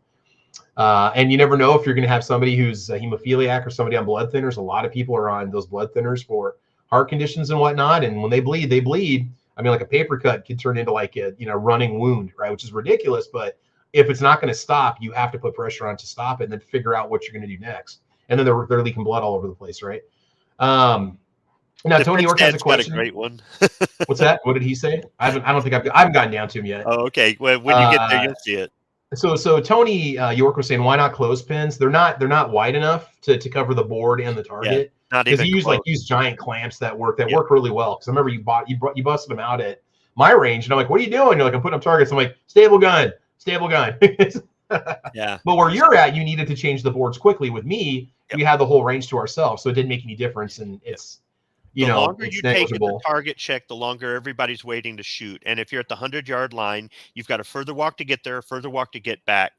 and you never know if you're going to have somebody who's a hemophiliac or somebody on blood thinners. A lot of people are on those blood thinners for heart conditions and whatnot. And when they bleed, they bleed. I mean, like a paper cut could turn into like a, running wound, right? Which is ridiculous. But if it's not going to stop, you have to put pressure on to stop it and then figure out what you're going to do next. And then they're leaking blood all over the place, right? Now, Tony York has a question. Got a great one. What's that? What did he say? I haven't gotten down to him yet. Oh, okay. Well, when you get there, you'll see it. So Tony York was saying, why not clothespins? They're not wide enough to cover the board and the target. Not even because you use giant clamps that work really well. Because I remember you busted them out at my range, and I'm like, what are you doing? You're like, I'm putting up targets. I'm like, stable gun. Yeah. But where you're at, you needed to change the boards quickly. With me, we had the whole range to ourselves, so it didn't make any difference, and it's. The longer you take the target check, the longer everybody's waiting to shoot. And if you're at the 100-yard line, you've got a further walk to get there, a further walk to get back.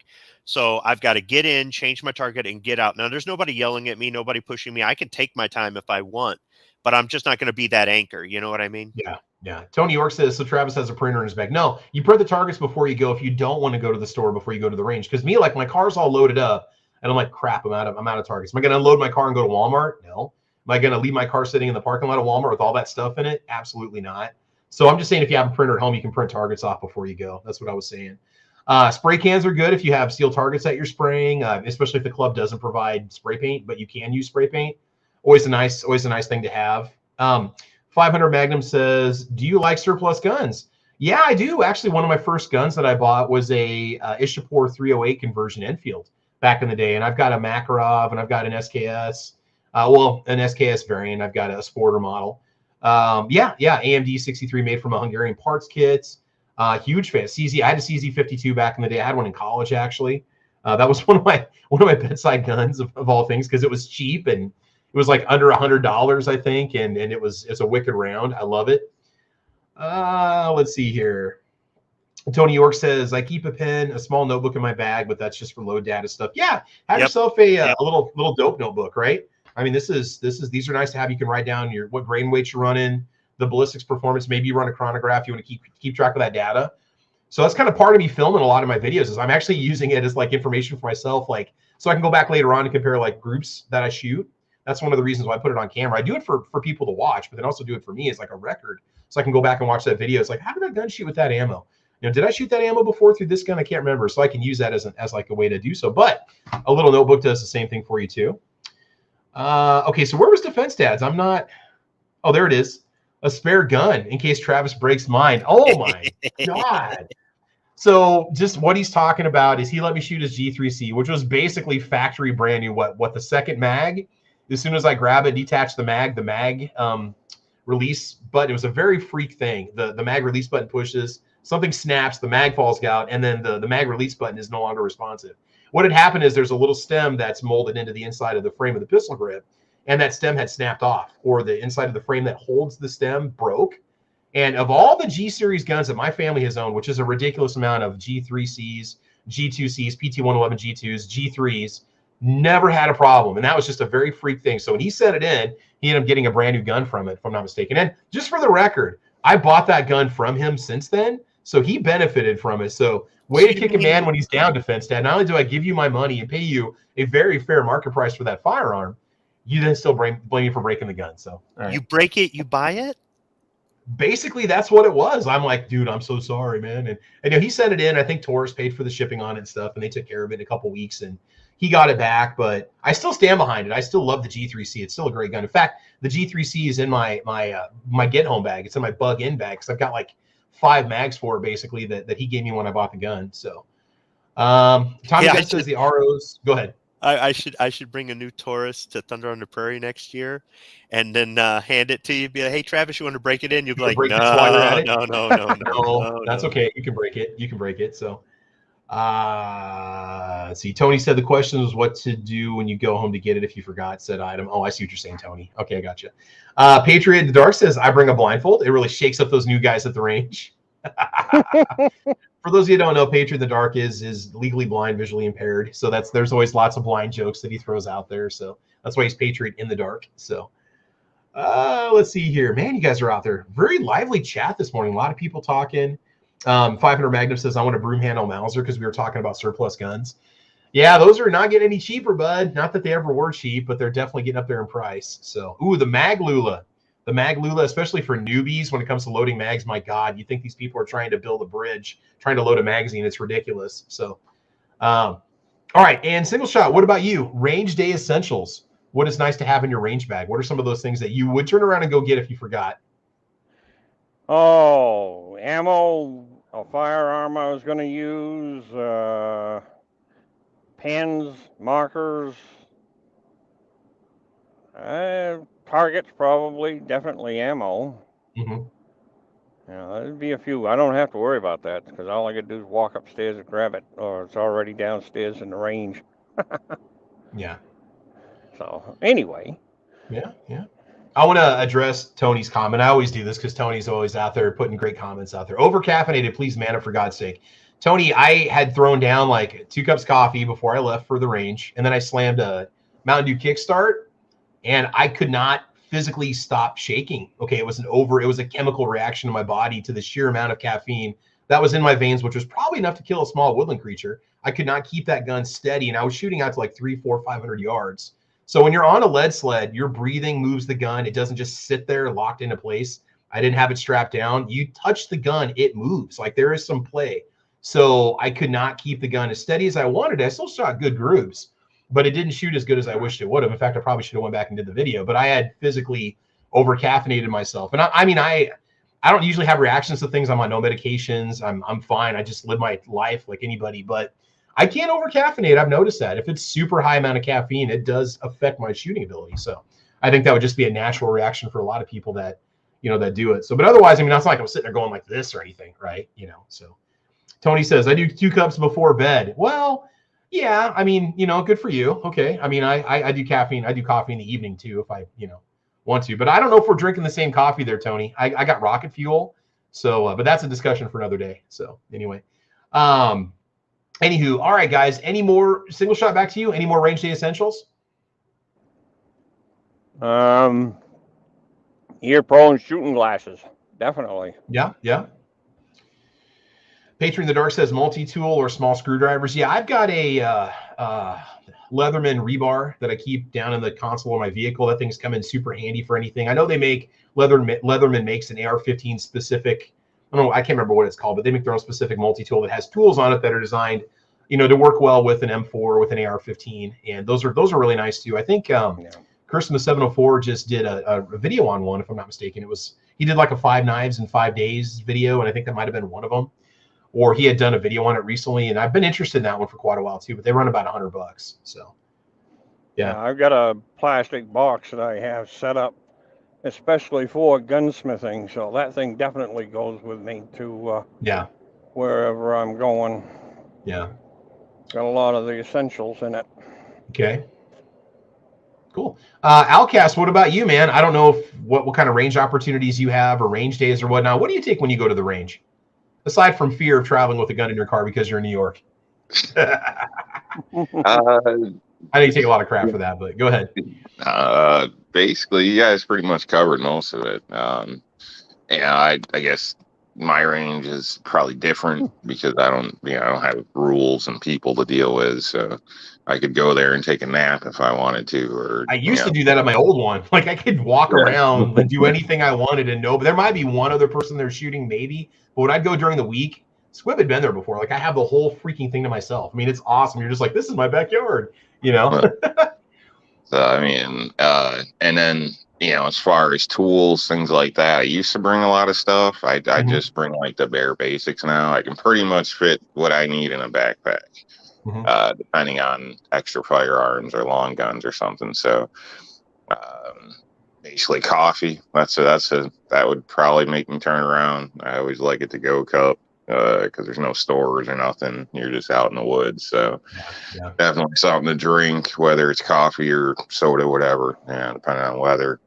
So I've got to get in, change my target, and get out. Now, there's nobody yelling at me, nobody pushing me. I can take my time if I want, but I'm just not going to be that anchor. You know what I mean? Yeah. Tony York says, so Travis has a printer in his bag. No, you print the targets before you go if you don't want to go to the store before you go to the range. Because me, like, my car's all loaded up. And I'm like, crap, I'm out of targets. Am I going to unload my car and go to Walmart? No. Am I going to leave my car sitting in the parking lot of Walmart with all that stuff in it? Absolutely not. So I'm just saying, if you have a printer at home, you can print targets off before you go. That's what I was saying. Spray cans are good if you have steel targets that you're spraying, especially if the club doesn't provide spray paint, but you can use spray paint. Always a nice thing to have. 500 Magnum says, do you like surplus guns? Yeah, I do. Actually, one of my first guns that I bought was a Ishapur 308 conversion Enfield back in the day. And I've got a Makarov and I've got an SKS, an SKS variant. I've got a Sporter model. AMD 63 made from a Hungarian parts kits. Huge fan. CZ. I had a CZ52 back in the day. I had one in college, actually. That was one of my bedside guns of all things, because it was cheap and it was like under $100, I think, and it's a wicked round. I love it. Let's see here. Tony York says, I keep a pen, a small notebook in my bag, but that's just for load data stuff. Yeah, have yourself a little dope notebook, right? I mean, these are nice to have. You can write down what grain weights you're running, the ballistics performance. Maybe you run a chronograph. You want to keep track of that data. So that's kind of part of me filming a lot of my videos, is I'm actually using it as like information for myself, like so I can go back later on and compare like groups that I shoot. That's one of the reasons why I put it on camera. I do it for people to watch, but then also do it for me as like a record, so I can go back and watch that video. It's like, how did that gun shoot with that ammo? Did I shoot that ammo before through this gun? I can't remember. So I can use that as like a way to do so. But a little notebook does the same thing for you too. Okay, so where was Defense Dads? I'm not. Oh, there it is. A spare gun in case Travis breaks mine. Oh my God. So just what he's talking about is he let me shoot his G3C, which was basically factory brand new. What the second mag? As soon as I grab it, detach the mag release button. It was a very freak thing. The mag release button pushes, something snaps, the mag falls out, and then the mag release button is no longer responsive. What had happened is there's a little stem that's molded into the inside of the frame of the pistol grip, and that stem had snapped off, or the inside of the frame that holds the stem broke. And of all the G series guns that my family has owned, which is a ridiculous amount of G3Cs, G2Cs, PT111 G2s, G3s, never had a problem. And that was just a very freak thing. So when he sent it in, he ended up getting a brand new gun from it, if I'm not mistaken. And just for the record, I bought that gun from him since then, so he benefited from it. So way to kick a man when he's down, Defense Dad. Not only do I give you my money and pay you a very fair market price for that firearm, you then still blame me for breaking the gun. So You break it, you buy it? Basically, that's what it was. I'm like, dude, I'm so sorry, man. And he sent it in. I think Taurus paid for the shipping on it and stuff, and they took care of it in a couple weeks, and he got it back. But I still stand behind it. I still love the G3C. It's still a great gun. In fact, the G3C is in my get home bag. It's in my bug in bag, because I've got like 5 mags for it, basically, that he gave me when I bought the gun. So Tommy says the ROs. Go ahead. I should bring a new Taurus to Thunder on the Prairie next year, and then hand it to you. Be like, hey, Travis, you want to break it in? You'll be like, no. That's okay. You can break it. You can break it. So, let's see. Tony said the question was what to do when you go home to get it if you forgot said item. Oh, I see what you're saying, Tony. Okay, I got you. Patriot in the Dark says I bring a blindfold. It really shakes up those new guys at the range. For those of you who don't know, Patriot in the Dark is legally blind, visually impaired. So there's always lots of blind jokes that he throws out there. So that's why he's Patriot in the Dark. So let's see here. Man, you guys are out there. Very lively chat this morning. A lot of people talking. 500 Magnum says, I want a broom handle Mauser, because we were talking about surplus guns. Yeah, those are not getting any cheaper, bud. Not that they ever were cheap, but they're definitely getting up there in price. So, the Mag Lula. The Mag Lula, especially for newbies when it comes to loading mags, my God, you think these people are trying to build a bridge, trying to load a magazine. It's ridiculous. So, all right. And single shot, what about you? Range day essentials. What is nice to have in your range bag? What are some of those things that you would turn around and go get if you forgot? Oh, ammo, a firearm I was going to use, pens, markers, targets, probably, definitely ammo. Mm-hmm. There'd be a few. I don't have to worry about that, because all I got to do is walk upstairs and grab it, or it's already downstairs in the range. Yeah. So anyway. Yeah. I want to address Tony's comment. I always do this because Tony's always out there putting great comments out there. Overcaffeinated, please, man, for God's sake. Tony, I had thrown down like 2 cups coffee before I left for the range, and then I slammed a Mountain Dew Kickstart, and I could not physically stop shaking. Okay, it was a chemical reaction in my body to the sheer amount of caffeine that was in my veins, which was probably enough to kill a small woodland creature. I could not keep that gun steady, and I was shooting out to like 300, 400, 500 yards. So when you're on a lead sled, your breathing moves the gun. It doesn't just sit there locked into place. I didn't have it strapped down. You touch the gun, it moves. Like there is some play. So I could not keep the gun as steady as I wanted. I still shot good groups, but it didn't shoot as good as I wished it would have. In fact, I probably should have went back and did the video, but I had physically over caffeinated myself. And I don't usually have reactions to things. I'm on no medications. I'm fine. I just live my life like anybody, but I can't over caffeinate. I've noticed that if it's super high amount of caffeine, it does affect my shooting ability. So I think that would just be a natural reaction for a lot of people that, that do it. So, but otherwise, I mean, it's not like I'm sitting there going like this or anything, right? So Tony says, I do 2 cups before bed. Well, yeah, I mean, good for you. Okay. I mean, I do caffeine. I do coffee in the evening too, if I, want to, but I don't know if we're drinking the same coffee there, Tony. I got rocket fuel. So, but that's a discussion for another day. So anyway, anywho, all right, guys, any more single shot back to you? Any more range day essentials? Ear pro and shooting glasses. Definitely. Yeah. Patron in the Dark says multi-tool or small screwdrivers. Yeah, I've got a Leatherman rebar that I keep down in the console of my vehicle. That thing's come in super handy for anything. I know they make Leatherman makes an AR-15 specific. I don't know, I can't remember what it's called, but they make their own specific multi-tool that has tools on it that are designed, to work well with an M4, with an AR-15, and those are really nice too. I think Kirsten the 704 just did a video on one, if I'm not mistaken. He did like a 5 knives in 5 days video, and I think that might have been one of them. Or he had done a video on it recently, and I've been interested in that one for quite a while too. But they run about $100. So, yeah, I've got a plastic box that I have set up, especially for gunsmithing. So that thing definitely goes with me to wherever I'm going. Yeah, got a lot of the essentials in it. Okay, cool. Alcast, what about you, man? I don't know what kind of range opportunities you have or range days or whatnot. What do you take when you go to the range? Aside from fear of traveling with a gun in your car because you're in New York. I know you take a lot of crap for that, but go ahead. Basically, you guys pretty much covered most of it. I guess my range is probably different because I don't have rules and people to deal with. So I could go there and take a nap if I wanted to. Or I used to do that at my old one. Like I could walk around and do anything I wanted and but there might be one other person there shooting maybe. But when I'd go during the week, Squib had been there before. Like I have the whole freaking thing to myself. I mean, it's awesome. You're just like, this is my backyard, So I mean, and then as far as tools, things like that, I used to bring a lot of stuff. I just bring like the bare basics now. I can pretty much fit what I need in a backpack, depending on extra firearms or long guns or something. So basically coffee. That would probably make me turn around. I always like it to go cup because there's no stores or nothing. You're just out in the woods. So definitely something to drink, whether it's coffee or soda, whatever, depending on weather.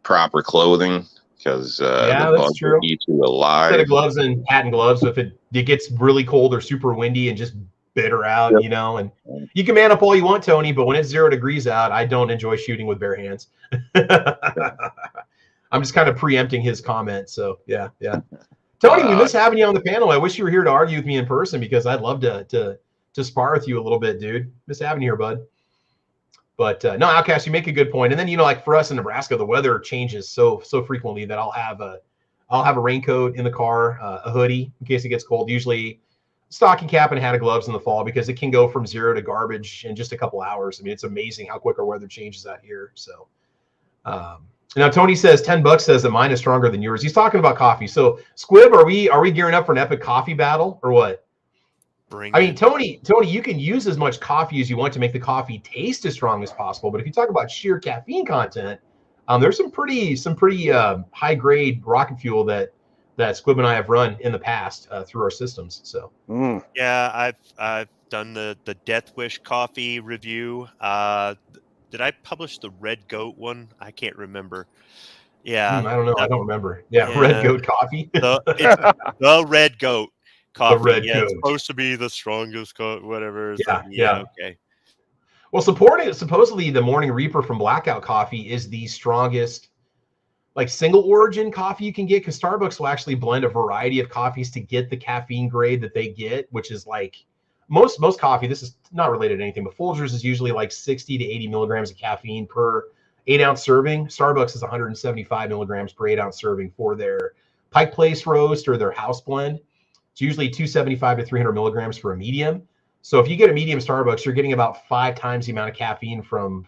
Proper clothing because the bugs will eat you alive. Set of gloves and hat and gloves. So if it gets really cold or super windy and just bitter out, and you can man up all you want, Tony, but when it's 0 degrees out, I don't enjoy shooting with bare hands. I'm just kind of preempting his comment. So yeah. Tony, we miss having you on the panel. I wish you were here to argue with me in person because I'd love to spar with you a little bit, dude. Miss having you here, bud. But no, Outcast, you make a good point. And then like for us in Nebraska, the weather changes so frequently that I'll have a raincoat in the car, a hoodie in case it gets cold. Usually stocking cap and hat of gloves in the fall because it can go from 0 to garbage in just a couple hours. I mean, it's amazing how quick our weather changes out here. So now Tony says $10 says that mine is stronger than yours. He's talking about coffee. So Squib, are we gearing up for an epic coffee battle or what? Tony, you can use as much coffee as you want to make the coffee taste as strong as possible. But if you talk about sheer caffeine content, there's some pretty high grade rocket fuel that Squib and I have run in the past through our systems. So yeah, I've done the Death Wish coffee review. Did I publish the Red Goat one? I can't remember. Yeah, I don't know. I don't remember. Yeah, Red Goat coffee. The Red Goat coffee. The Red Goat. It's supposed to be the strongest, whatever. Yeah. Okay. Well, supposedly the Morning Reaper from Blackout Coffee is the strongest like single origin coffee you can get, because Starbucks will actually blend a variety of coffees to get the caffeine grade that they get, which is like most coffee. This is not related to anything, but Folgers is usually like 60 to 80 milligrams of caffeine per 8-ounce serving. Starbucks is 175 milligrams per 8-ounce serving for their Pike Place roast or their house blend. It's usually 275 to 300 milligrams for a medium. So if you get a medium Starbucks, you're getting about 5 times the amount of caffeine from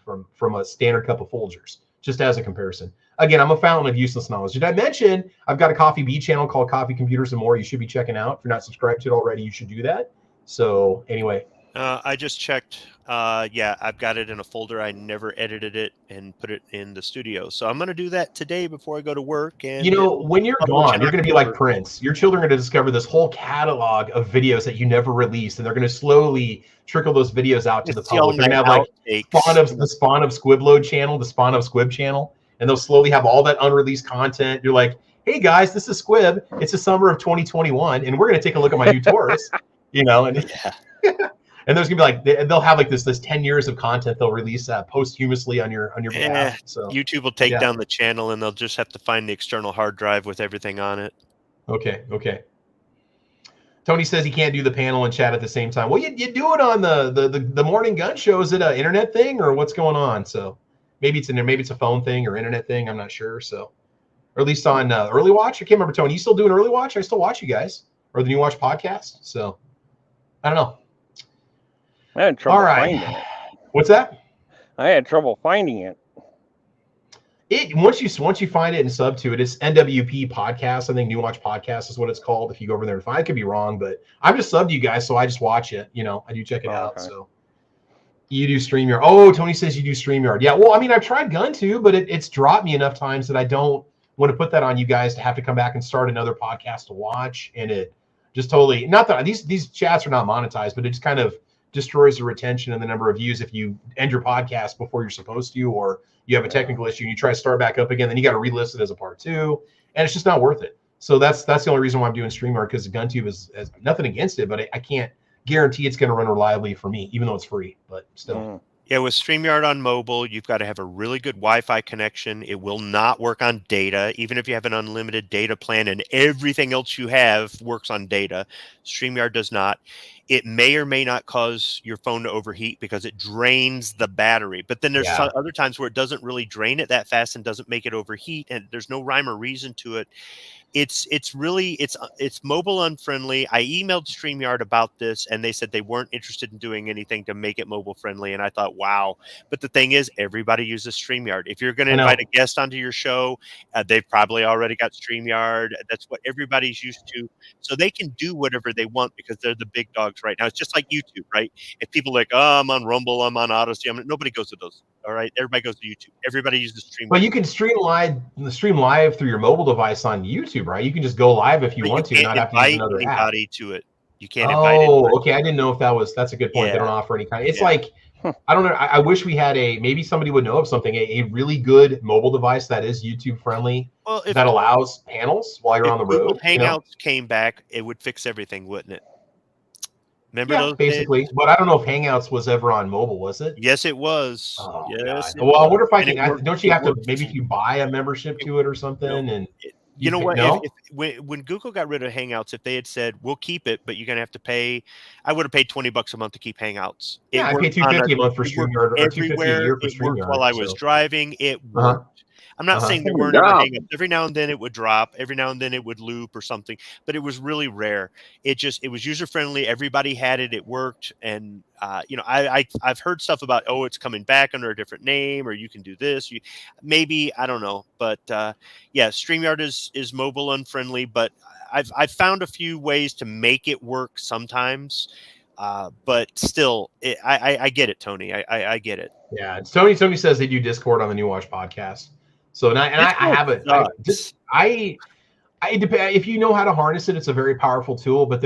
a standard cup of Folgers, just as a comparison. Again, I'm a fountain of useless knowledge. Did I mention I've got a Coffee Bee channel called Coffee Computers and More? You should be checking out. If you're not subscribed to it already, you should do that. So anyway. I just checked. Yeah, I've got it in a folder. I never edited it and put it in the studio. So I'm going to do that today before I go to work. And you know, when you're gone, you're going to be like Prince. Your children are going to discover this whole catalog of videos that you never released, and they're going to slowly trickle those videos out to the public. They're going to have like the Spawn of Squibload channel, the Spawn of Squib channel, and they'll slowly have all that unreleased content. You're like, hey guys, this is Squib. It's the summer of 2021, and we're going to take a look at my new Taurus. You know, and and there's gonna be like they'll have like this 10 years of content they'll release posthumously on your behalf. So YouTube will take down the channel, and they'll just have to find the external hard drive with everything on it. Okay. Tony says he can't do the panel and chat at the same time. Well, you do it on the morning gun show. Is it an internet thing or what's going on? So maybe it's a phone thing or internet thing. I'm not sure. So, or at least on Early Watch. I can't remember, Tony. You still doing Early Watch? I still watch you guys, or the New Watch podcast. So I don't know. I had trouble finding it. What's that? I had trouble finding it. Once you find it and sub to it, it's NWP podcast. I think New Watch podcast is what it's called. If you go over there and find it, I could be wrong, but I'm just subbed to you guys, so I just watch it. You know, I do check it out. Okay. So you do StreamYard. Oh, Tony says you do StreamYard. Yeah, well, I mean, I've tried Gun too, but it's dropped me enough times that I don't want to put that on you guys to have to come back and start another podcast to watch. And it just totally, not that these chats are not monetized, but it just kind of destroys the retention and the number of views if you end your podcast before you're supposed to, or you have a technical issue and you try to start back up again, then you got to relist it as a part 2, and it's just not worth it. So that's the only reason why I'm doing StreamYard, because GunTube is nothing against it, but I can't guarantee it's going to run reliably for me, even though it's free, but still. Yeah, with StreamYard on mobile, you've got to have a really good Wi-Fi connection. It will not work on data, even if you have an unlimited data plan and everything else you have works on data. StreamYard does not. It may or may not cause your phone to overheat because it drains the battery. But then there's other times where it doesn't really drain it that fast and doesn't make it overheat, and there's no rhyme or reason to it. It's mobile unfriendly. I emailed StreamYard about this, and they said they weren't interested in doing anything to make it mobile friendly. And I thought, wow. But the thing is, everybody uses StreamYard. If you're going to invite a guest onto your show, they've probably already got StreamYard. That's what everybody's used to. So they can do whatever they want because they're the big dogs right now. It's just like YouTube, right? If people are like, oh, I'm on Rumble, I'm on Odyssey, nobody goes to those. All right, everybody goes to YouTube. Everybody uses StreamYard. But you can stream live through your mobile device on YouTube, right? You can just go live if you want to, not have to use another app. To it. You can't invite anybody. Oh, okay. I didn't know if that's a good point. Yeah. They don't offer any kind. It's like, I don't know. I wish we had maybe somebody would know of something, a really good mobile device that is YouTube friendly, that allows panels while you're on the road. If Hangouts came back, it would fix everything, wouldn't it? Remember those basically days? But I don't know if Hangouts was ever on mobile, was it? Yes, it was. Oh, yes. Well, I wonder if I can. Don't you have to? Maybe if you buy a membership to it or something, and you know what? When Google got rid of Hangouts, if they had said we'll keep it, but you're gonna have to pay, I would have paid $20 a month to keep Hangouts. I paid $250 a month for StreamYard, or $250 a year for StreamYard. While I was driving, it worked. I'm not saying there weren't ever Hangouts. Every now and then it would drop. Every now and then it would loop or something, but it was really rare. It was user friendly. Everybody had it. It worked. And I've heard stuff about, it's coming back under a different name, or you can do this. Maybe, I don't know, but StreamYard is mobile unfriendly. But I've found a few ways to make it work sometimes. But still, I get it, Tony. I get it. Yeah, Tony says they do Discord on the New Watch podcast. So I have it. If you know how to harness it, it's a very powerful tool. But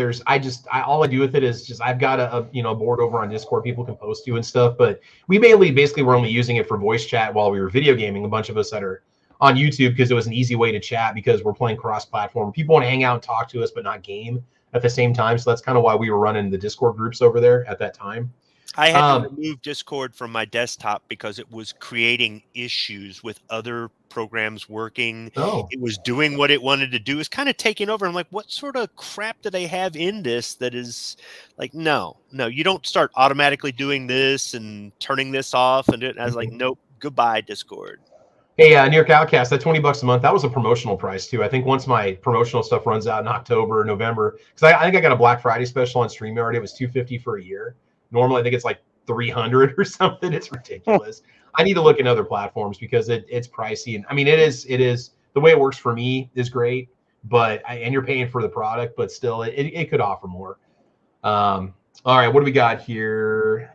all I do with it is I've got a board over on Discord people can post to and stuff. But we basically were only using it for voice chat while we were video gaming. A bunch of us that are on YouTube, because it was an easy way to chat because we're playing cross-platform. People want to hang out and talk to us, but not game at the same time. So that's kind of why we were running the Discord groups over there at that time. I had to remove Discord from my desktop because it was creating issues with other programs working. Oh. It was doing what it wanted to do. It's kind of taking over. I'm like, what sort of crap do they have in this that is like, no, you don't start automatically doing this and turning this off. And I was like, nope, goodbye, Discord. Hey, New York Outcast, that $20 a month, that was a promotional price too. I think once my promotional stuff runs out in October, November, because I think I got a Black Friday special on StreamYard. It was $250 for a year. Normally, I think it's like $300 or something. It's ridiculous. I need to look at other platforms because it's pricey. And I mean, it is the way it works for me is great, but and you're paying for the product, but still, it could offer more. All right, what do we got here?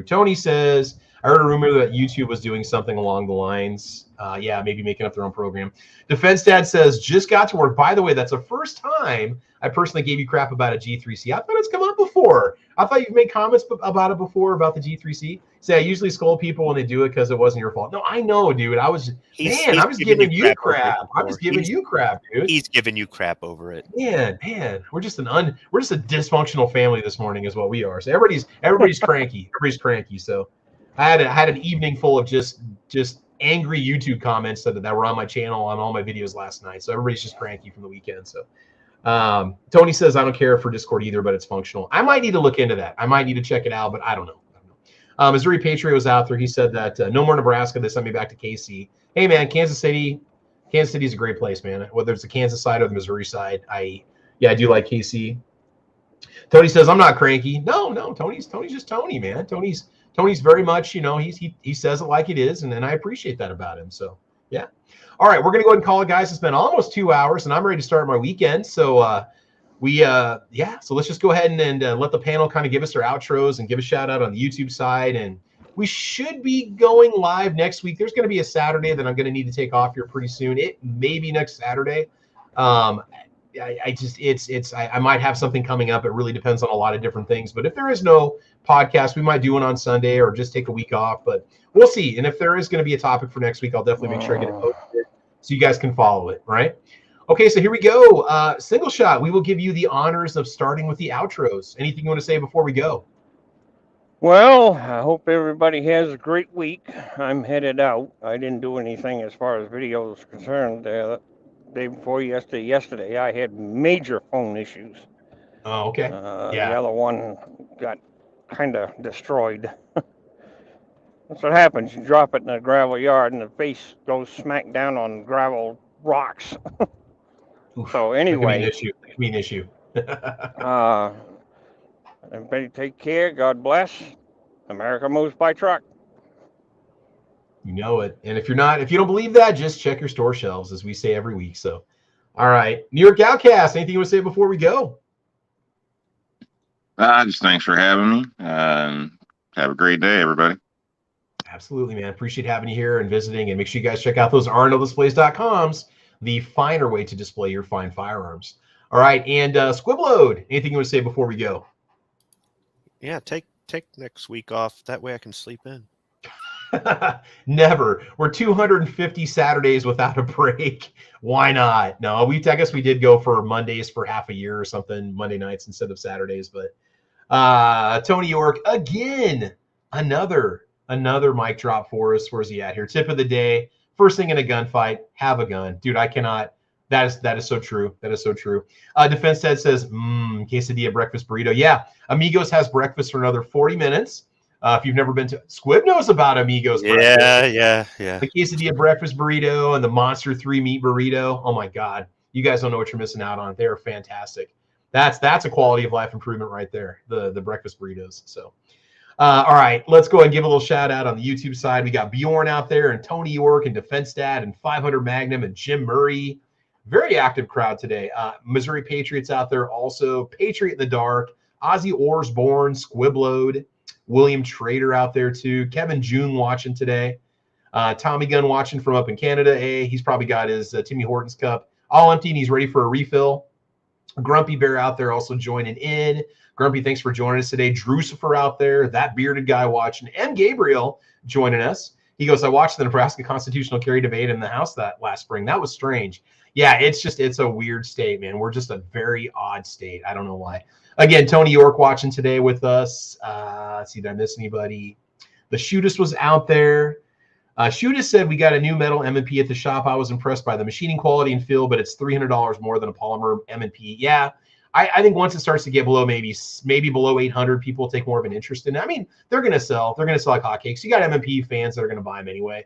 Tony says, I heard a rumor that YouTube was doing something along the lines. Yeah, maybe making up their own program. Defense Dad says, just got to work. By the way, that's the first time I personally gave you crap about a G3C. I thought it's come up before. I thought you've made comments about it before about the G3C. Say, I usually scold people when they do it because it wasn't your fault. No, I know, dude. I was giving you crap. I was giving you crap, dude. He's giving you crap over it. Man, we're just a dysfunctional family this morning, is what we are. So everybody's cranky. Everybody's cranky. So I had an evening full of just angry YouTube comments that were on my channel on all my videos last night. So everybody's just cranky from the weekend. So Tony says, I don't care for Discord either, but it's functional. I might need to look into that. I might need to check it out, but I don't know. Missouri Patriot was out there. He said that no more Nebraska. They sent me back to KC. Hey, man, Kansas City is a great place, man. Whether it's the Kansas side or the Missouri side, I do like KC. Tony says, I'm not cranky. No, Tony's just Tony, man. Tony's very much, he says it like it is, and I appreciate that about him. So, yeah. All right, we're going to go ahead and call it, guys. It's been almost 2 hours, and I'm ready to start my weekend. So, so let's just go ahead and let the panel kind of give us their outros and give a shout out on the YouTube side. And we should be going live next week. There's going to be a Saturday that I'm going to need to take off here pretty soon. It may be next Saturday. I might have something coming up. It really depends on a lot of different things. But if there is no podcast, we might do one on Sunday or just take a week off. But we'll see. And if there is going to be a topic for next week, I'll definitely make sure I get it posted so you guys can follow it. Right? Okay, so here we go. Single shot. We will give you the honors of starting with the outros. Anything you want to say before we go? Well, I hope everybody has a great week. I'm headed out. I didn't do anything as far as video is concerned. Day before yesterday, I had major phone issues. Oh, okay. The other one got kind of destroyed. That's what happens. You drop it in a gravel yard and the face goes smack down on gravel rocks. So anyway, that could be an issue. Everybody take care. God bless. America moves by truck. You know it. And if you don't believe that, just check your store shelves, as we say every week. So, all right. New York Outcast, anything you want to say before we go? Just thanks for having me. Have a great day, everybody. Absolutely, man. Appreciate having you here and visiting. And make sure you guys check out those rnldisplays.coms, the finer way to display your fine firearms. All right. And Squibload, anything you want to say before we go? Yeah, take next week off. That way I can sleep in. Never. We're 250 Saturdays without a break. Why not? No, I guess we did go for Mondays for half a year or something, Monday nights instead of Saturdays. But Tony York, again, another mic drop for us. Where's he at here? Tip of the day. First thing in a gunfight, have a gun. Dude, I cannot. That is so true. That is so true. Defense Head says, quesadilla breakfast burrito. Yeah, Amigos has breakfast for another 40 minutes. If you've never been to, Squib knows about Amigos. Yeah. The quesadilla breakfast burrito and the Monster 3 meat burrito. Oh my God, you guys don't know what you're missing out on. They are fantastic. That's a quality of life improvement right there. The breakfast burritos. So, all right, let's go ahead and give a little shout out on the YouTube side. We got Bjorn out there and Tony York and Defense Dad and 500 Magnum and Jim Murray. Very active crowd today. Missouri Patriots out there also. Patriot in the Dark. Ozzy Orsborn, Squibload. William Trader out there too. Kevin June watching today. Tommy Gunn watching from up in Canada. Hey, he's probably got his Timmy Hortons cup all empty and he's ready for a refill. Grumpy Bear out there also joining in. Grumpy, thanks for joining us today. Drucifer out there. That bearded guy watching. M. Gabriel joining us. He goes, I watched the Nebraska constitutional carry debate in the House that last spring. That was strange. Yeah, it's a weird state, man. We're just a very odd state. I don't know why. Again, Tony York watching today with us. Let's see, did I miss anybody? The Shootist was out there. Shootist said we got a new metal M&P at the shop. I was impressed by the machining quality and feel, but it's $300 more than a polymer M&P. Yeah, I think once it starts to get below maybe below 800, people take more of an interest in it. I mean, they're going to sell like hotcakes. You got M&P fans that are going to buy them anyway.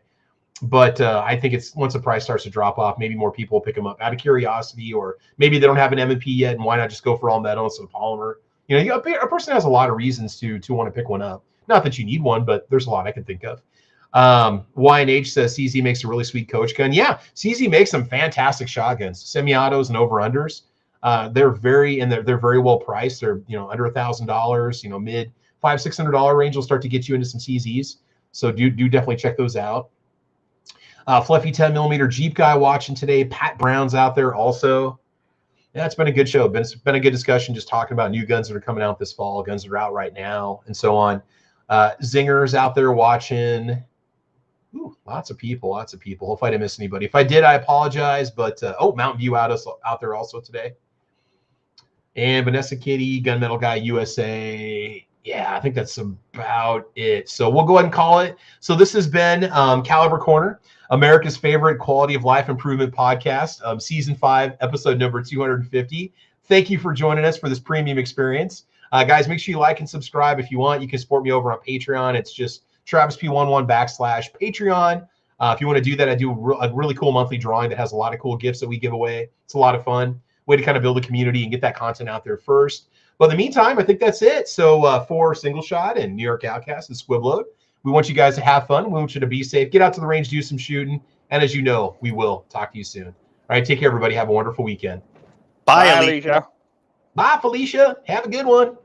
But I think it's once the price starts to drop off, maybe more people will pick them up out of curiosity, or maybe they don't have an M&P yet, and why not just go for all metal instead of polymer? You know, a person has a lot of reasons to want to pick one up. Not that you need one, but there's a lot I can think of. Y&H says CZ makes a really sweet coach gun. Yeah, CZ makes some fantastic shotguns, semi-autos and over-unders. They're very well priced. They're under $1,000. Mid $500-600 range will start to get you into some CZs. So do definitely check those out. Fluffy 10mm Jeep guy watching today. Pat Brown's out there also. Yeah, it's been a good show. It's been a good discussion, just talking about new guns that are coming out this fall, guns that are out right now, and so on. Zingers out there watching. Ooh, lots of people. Hopefully I didn't miss anybody. If I did, I apologize. But Mountain View out there also today. And Vanessa Kitty, Gunmetal Guy USA. Yeah, I think that's about it. So we'll go ahead and call it. So this has been Caliber Corner, America's favorite quality of life improvement podcast, season 5, episode number 250. Thank you for joining us for this premium experience. Guys, make sure you like and subscribe if you want. You can support me over on Patreon. It's just TravisP11 /Patreon. If you want to do that, I do a really cool monthly drawing that has a lot of cool gifts that we give away. It's a lot of fun. Way to kind of build a community and get that content out there first. But in the meantime, I think that's it. So for Single Shot and New York Outcast and Squibload, we want you guys to have fun. We want you to be safe. Get out to the range, do some shooting. And as you know, we will talk to you soon. All right, take care, everybody. Have a wonderful weekend. Bye, Alicia. Bye, Felicia. Have a good one.